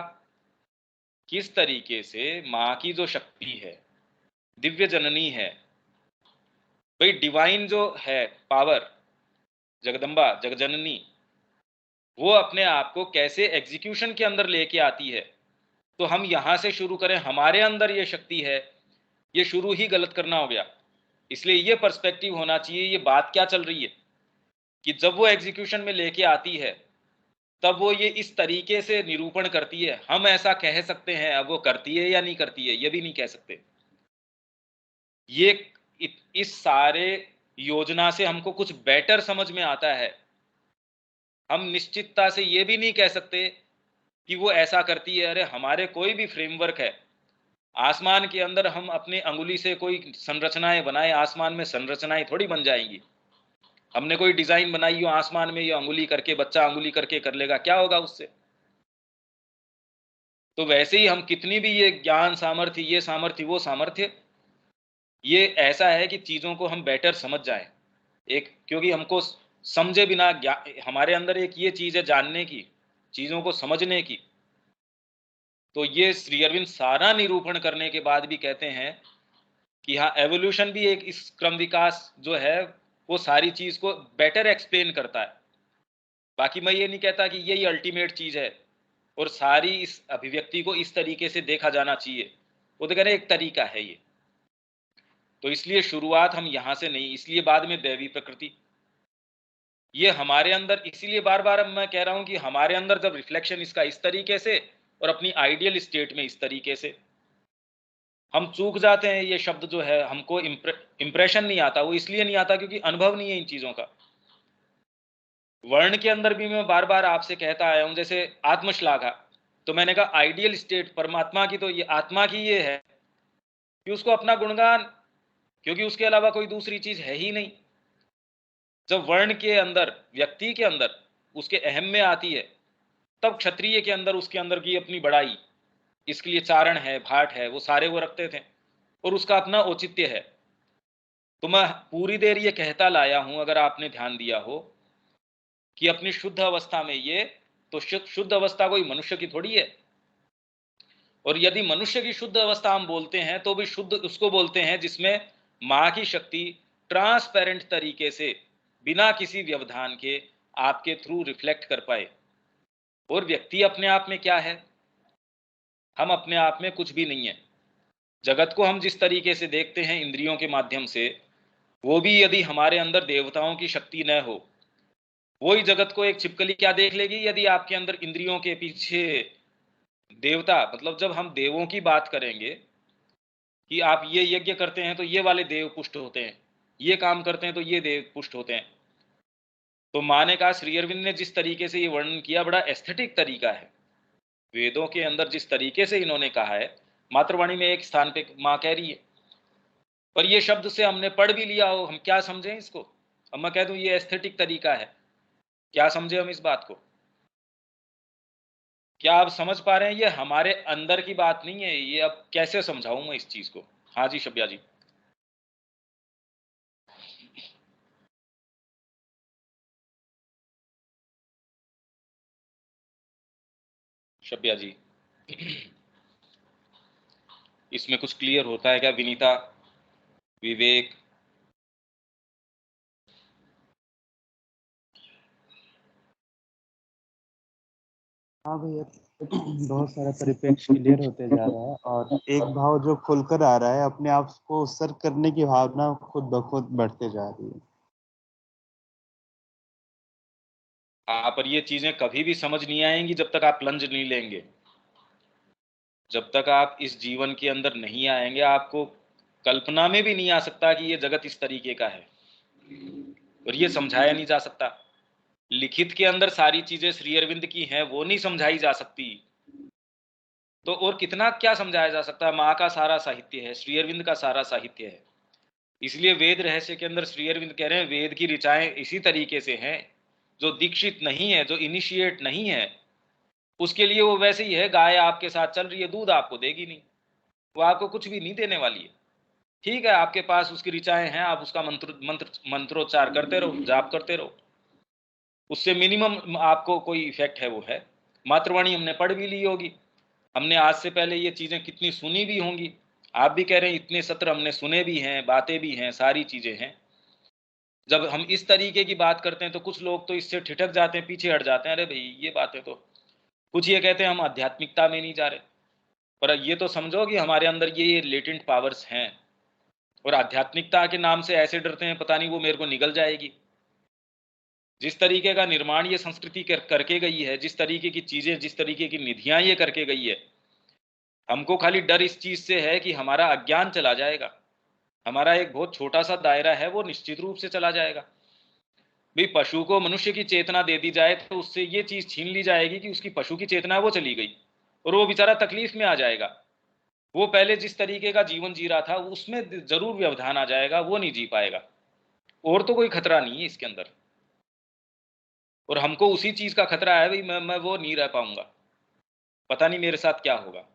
किस तरीके से माँ की जो शक्ति है, दिव्य जननी है, भाई डिवाइन जो है पावर, जगदम्बा जगजननी, वो अपने आप को कैसे एग्जीक्यूशन के अंदर लेके आती है। तो हम यहां से शुरू करें हमारे अंदर ये शक्ति है, ये शुरू ही गलत करना हो गया। इसलिए ये पर्सपेक्टिव होना चाहिए, ये बात क्या चल रही है, कि जब वो एग्जीक्यूशन में लेके आती है तब वो ये इस तरीके से निरूपण करती है। हम ऐसा कह सकते हैं, अब वो करती है या नहीं करती है ये भी नहीं कह सकते। ये इस सारे योजना से हमको कुछ बेटर समझ में आता है। हम निश्चितता से ये भी नहीं कह सकते कि वो ऐसा करती है। अरे हमारे कोई भी फ्रेमवर्क है, आसमान के अंदर हम अपने अंगुली से कोई संरचनाएं बनाए, आसमान में संरचनाएं थोड़ी बन जाएंगी। हमने कोई डिजाइन बनाई हो आसमान में, ये अंगुली करके, बच्चा अंगुली करके कर लेगा, क्या होगा उससे? तो वैसे ही हम कितनी भी ये ज्ञान सामर्थ्य, ये सामर्थ्य, वो सामर्थ्य, ये ऐसा है कि चीजों को हम बेटर समझ जाएं। एक, क्योंकि हमको समझे बिना हमारे अंदर एक ये चीज है जानने की, चीजों को समझने की। तो ये श्री अरविंद सारा निरूपण करने के बाद भी कहते हैं कि हाँ, एवोल्यूशन भी एक इस क्रम विकास जो है वो सारी चीज को बेटर एक्सप्लेन करता है। बाकी मैं ये नहीं कहता कि यही अल्टीमेट चीज है और सारी इस अभिव्यक्ति को इस तरीके से देखा जाना चाहिए। वो तो कह रहे एक तरीका है ये। तो इसलिए शुरुआत हम यहां से नहीं, इसलिए बाद में दैवी प्रकृति, ये हमारे अंदर, इसीलिए बार बार मैं कह रहा हूं कि हमारे अंदर जब रिफ्लेक्शन इसका इस तरीके से और अपनी आइडियल स्टेट में इस तरीके से, हम चूक जाते हैं। ये शब्द जो है हमको इंप्रेशन नहीं आता, वो इसलिए नहीं आता क्योंकि अनुभव नहीं है इन चीजों का। वर्ण के अंदर भी मैं बार बार आपसे कहता आया हूं, जैसे आत्मश्लाघा, तो मैंने कहा आइडियल स्टेट परमात्मा की, तो ये आत्मा की ये है कि उसको अपना गुणगान, क्योंकि उसके अलावा कोई दूसरी चीज है ही नहीं। जब वर्ण के अंदर, व्यक्ति के अंदर उसके अहम में आती है, तब क्षत्रिय के अंदर उसके अंदर की अपनी बड़ाई, इसके लिए चारण है, भाट है, वो सारे वो रखते थे और उसका अपना औचित्य है। तो मैं पूरी देर ये कहता लाया हूं, अगर आपने ध्यान दिया हो, कि अपनी शुद्ध अवस्था में ये, तो शुद्ध अवस्था कोई मनुष्य की थोड़ी है। और यदि मनुष्य की शुद्ध अवस्था हम बोलते हैं तो भी शुद्ध उसको बोलते हैं जिसमें मां की शक्ति ट्रांसपेरेंट तरीके से, बिना किसी व्यवधान के आपके थ्रू रिफ्लेक्ट कर पाए। और व्यक्ति अपने आप में क्या है? हम अपने आप में कुछ भी नहीं है। जगत को हम जिस तरीके से देखते हैं इंद्रियों के माध्यम से, वो भी यदि हमारे अंदर देवताओं की शक्ति न हो, वही जगत को एक छिपकली क्या देख लेगी यदि आपके अंदर इंद्रियों के पीछे देवता, मतलब जब हम देवों की बात करेंगे कि आप ये यज्ञ करते हैं तो ये वाले देव पुष्ट होते हैं, ये काम करते हैं तो ये देव पुष्ट होते हैं। तो माँ ने कहा, श्री अरविंद ने जिस तरीके से ये वर्णन किया बड़ा एस्थेटिक तरीका है। वेदों के अंदर जिस तरीके से इन्होंने कहा है, मातृवाणी में एक स्थान पे माँ कह रही है, पर ये शब्द से हमने पढ़ भी लिया हो, हम क्या समझें इसको? अब मैं कह दूं ये एस्थेटिक तरीका है, क्या समझे हम इस बात को? क्या आप समझ पा रहे हैं? ये हमारे अंदर की बात नहीं है, ये अब कैसे समझाऊं मैं इस चीज को? हाँ जी शब्या जी। शब्या जी, इसमें कुछ क्लियर होता है क्या विनीता, विवेक? हाँ भैया, बहुत सारा परिप्रेक्ष्य क्लियर होते जा रहा है और एक भाव जो खुलकर आ रहा है, अपने आप को उत्सर्ग करने की भावना खुद ब खुद बढ़ते जा रही है। पर ये चीजें कभी भी समझ नहीं आएंगी जब तक आप प्लंज नहीं लेंगे। जब तक आप इस जीवन के अंदर नहीं आएंगे, आपको कल्पना में भी नहीं आ सकता कि ये जगत इस तरीके का है, और ये समझाया नहीं जा सकता। लिखित के अंदर सारी चीजें श्री अरविंद की हैं, वो नहीं समझाई जा सकती, तो और कितना क्या समझाया जा सकता है। माँ का सारा साहित्य है, श्री अरविंद का सारा साहित्य है। इसलिए वेद रहस्य के अंदर श्री अरविंद कह रहे हैं वेद की ऋचाएं इसी तरीके से हैं। जो दीक्षित नहीं है, जो इनिशिएट नहीं है, उसके लिए वो वैसे ही है, गाय आपके साथ चल रही है, दूध आपको देगी नहीं, वो आपको कुछ भी नहीं देने वाली है। ठीक है, आपके पास उसकी ऋचाएं हैं, आप उसका मंत्रोच्चार करते रहो, जाप करते रहो, उससे मिनिमम आपको कोई इफेक्ट है वो है। मातृवाणी हमने पढ़ भी ली होगी, हमने आज से पहले ये चीजें कितनी सुनी भी होंगी। आप भी कह रहे हैं इतने सत्र हमने सुने भी हैं, बातें भी हैं, सारी चीजें हैं। जब हम इस तरीके की बात करते हैं तो कुछ लोग तो इससे ठिठक जाते हैं, पीछे हट जाते हैं, अरे भाई ये बातें तो, कुछ ये कहते हैं हम आध्यात्मिकता में नहीं जा रहे। पर ये तो समझो कि हमारे अंदर ये लेटेंट पावर्स हैं, और आध्यात्मिकता के नाम से ऐसे डरते हैं पता नहीं वो मेरे को निगल जाएगी। जिस तरीके का निर्माण ये संस्कृति करके गई है, जिस तरीके की चीजें, जिस तरीके की निधियां ये करके गई है, हमको खाली डर इस चीज से है कि हमारा अज्ञान चला जाएगा, हमारा एक बहुत छोटा सा दायरा है वो निश्चित रूप से चला जाएगा। भाई पशु को मनुष्य की चेतना दे दी जाए तो उससे ये चीज छीन ली जाएगी कि उसकी पशु की चेतना है वो चली गई, और वो बेचारा तकलीफ में आ जाएगा। वो पहले जिस तरीके का जीवन जी रहा था उसमें जरूर व्यवधान आ जाएगा, वो नहीं जी पाएगा। और तो कोई खतरा नहीं है इसके अंदर, और हमको उसी चीज का खतरा है भाई, मैं वो नहीं रह पाऊंगा, पता नहीं मेरे साथ क्या होगा।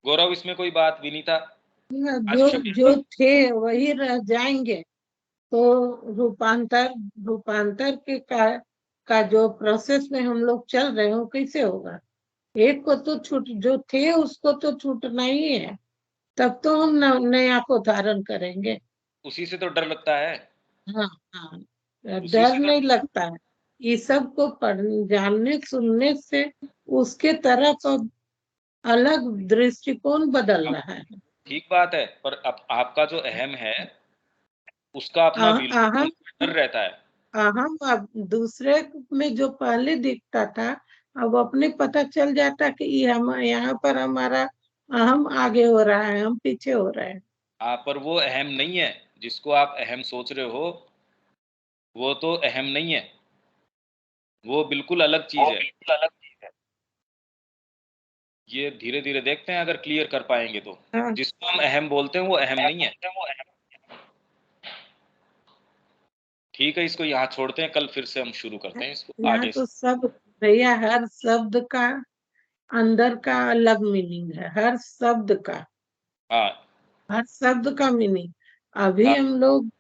गौरव इसमें कोई बात, विनीता? जो जो थे वही रह जाएंगे, तो रूपांतर रूपांतर का जो प्रोसेस में हम लोग चल रहे हैं वो कैसे होगा? एक को तो छूट, जो थे उसको तो छूटना ही है, तब तो हम नया को धारण करेंगे। उसी से तो डर लगता है। हाँ हाँ, उसी डर से तो नहीं लगता है। ये सब को जानने सुनने से उसके तरफ अब अलग दृष्टिकोण बदल रहा है। ठीक बात है, पर अब आपका जो अहम है उसका अपना अहम डर रहता है। अहम अब दूसरे में जो पहले दिखता था, अब अपने पता चल जाता कि ये हम यहाँ पर हमारा अहम आगे हो रहा है, हम पीछे हो रहे हैं। पर वो अहम नहीं है, जिसको आप अहम सोच रहे हो वो तो अहम नहीं है, वो बिल्कुल अलग चीज है। ये धीरे धीरे देखते हैं, अगर क्लियर कर पाएंगे तो। हाँ, जिसको हम अहम बोलते हैं वो अहम नहीं है। ठीक है, इसको यहाँ छोड़ते हैं, कल फिर से हम शुरू करते हैं इसको यहाँ आगे तो से। सब भैया, हर शब्द का अंदर का अलग मीनिंग है, हर शब्द का, हाँ हर शब्द का मीनिंग। अभी हाँ हम लोग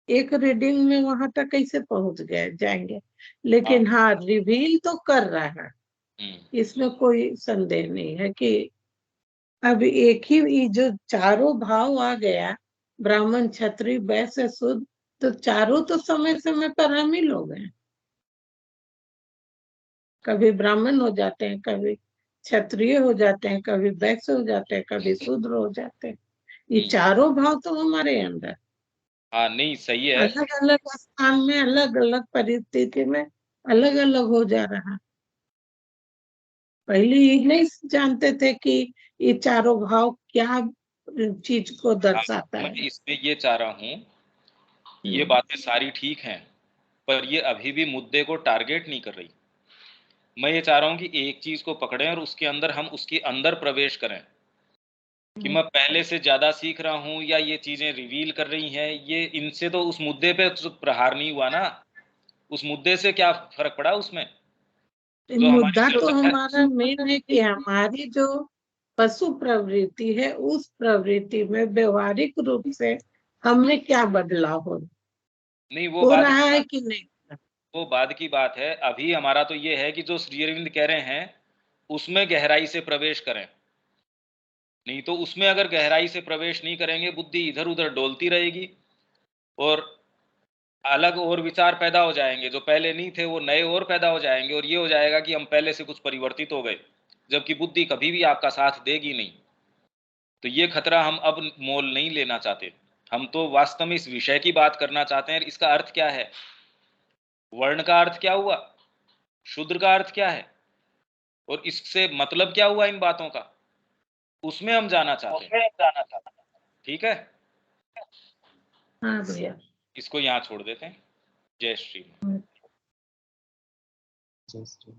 एक रीडिंग में वहां तक कैसे पहुंच गए जाएंगे, हाँ। लेकिन हाँ, रिवील तो कर रहा है, हम्म। इसमें कोई संदेह नहीं है कि अब एक ही ये जो चारों भाव आ गया, ब्राह्मण क्षत्रिय वैश्य शूद्र, तो चारों तो समय समय पर हम ही लोग हैं। कभी ब्राह्मण हो जाते हैं, कभी क्षत्रिय हो जाते हैं, कभी वैश्य हो जाते हैं, कभी शूद्र हो जाते हैं। ये हम्म। चारों भाव तो हमारे अंदर, हाँ नहीं सही है। अलग अलग स्थान में, अलग अलग परिस्थिति में अलग अलग हो जा रहा है। पहले ये नहीं जानते थे कि ये चारों भाव क्या चीज को हाँ, दर्शाता मैं है। इसमें ये चाह रहा हूँ, ये हम्म। बातें सारी ठीक हैं, पर ये अभी भी मुद्दे को टारगेट नहीं कर रही। मैं ये चाह रहा हूँ कि एक चीज को पकड़ें और उसके अंदर हम उसके अंदर प्रवेश करें। कि मैं पहले से ज्यादा सीख रहा हूँ या ये चीजें रिवील कर रही हैं, ये इनसे तो उस मुद्दे पे तो प्रहार नहीं हुआ ना। उस मुद्दे से क्या फर्क पड़ा उसमें? जो हमारी मुद्दा तो जरूरत है। हमारा मेन है कि हमारी जो पशु प्रवृत्ति है, उस प्रवृत्ति में व्यवहारिक रूप से हमें क्या बदलाव नहीं हो रहा है कि नहीं। वो बाद की बात है। अभी हमारा तो ये है कि जो श्री अरविंद कह रहे हैं उसमें गहराई से प्रवेश करें। नहीं तो उसमें अगर गहराई से प्रवेश नहीं करेंगे, बुद्धि इधर उधर डोलती रहेगी, और अलग और विचार पैदा हो जाएंगे, जो पहले नहीं थे वो नए और पैदा हो जाएंगे, और ये हो जाएगा कि हम पहले से कुछ परिवर्तित हो गए, जबकि बुद्धि कभी भी आपका साथ देगी नहीं। तो ये खतरा हम अब मोल नहीं लेना चाहते। हम तो वास्तव में इस विषय की बात करना चाहते हैं। इसका अर्थ क्या है, वर्ण का अर्थ क्या हुआ, शूद्र का अर्थ क्या है, और इससे मतलब क्या हुआ इन बातों का, उसमें हम जाना चाहते हैं। ठीक है, हाँ भैया। इसको यहाँ छोड़ देते हैं। जय श्री। जय श्री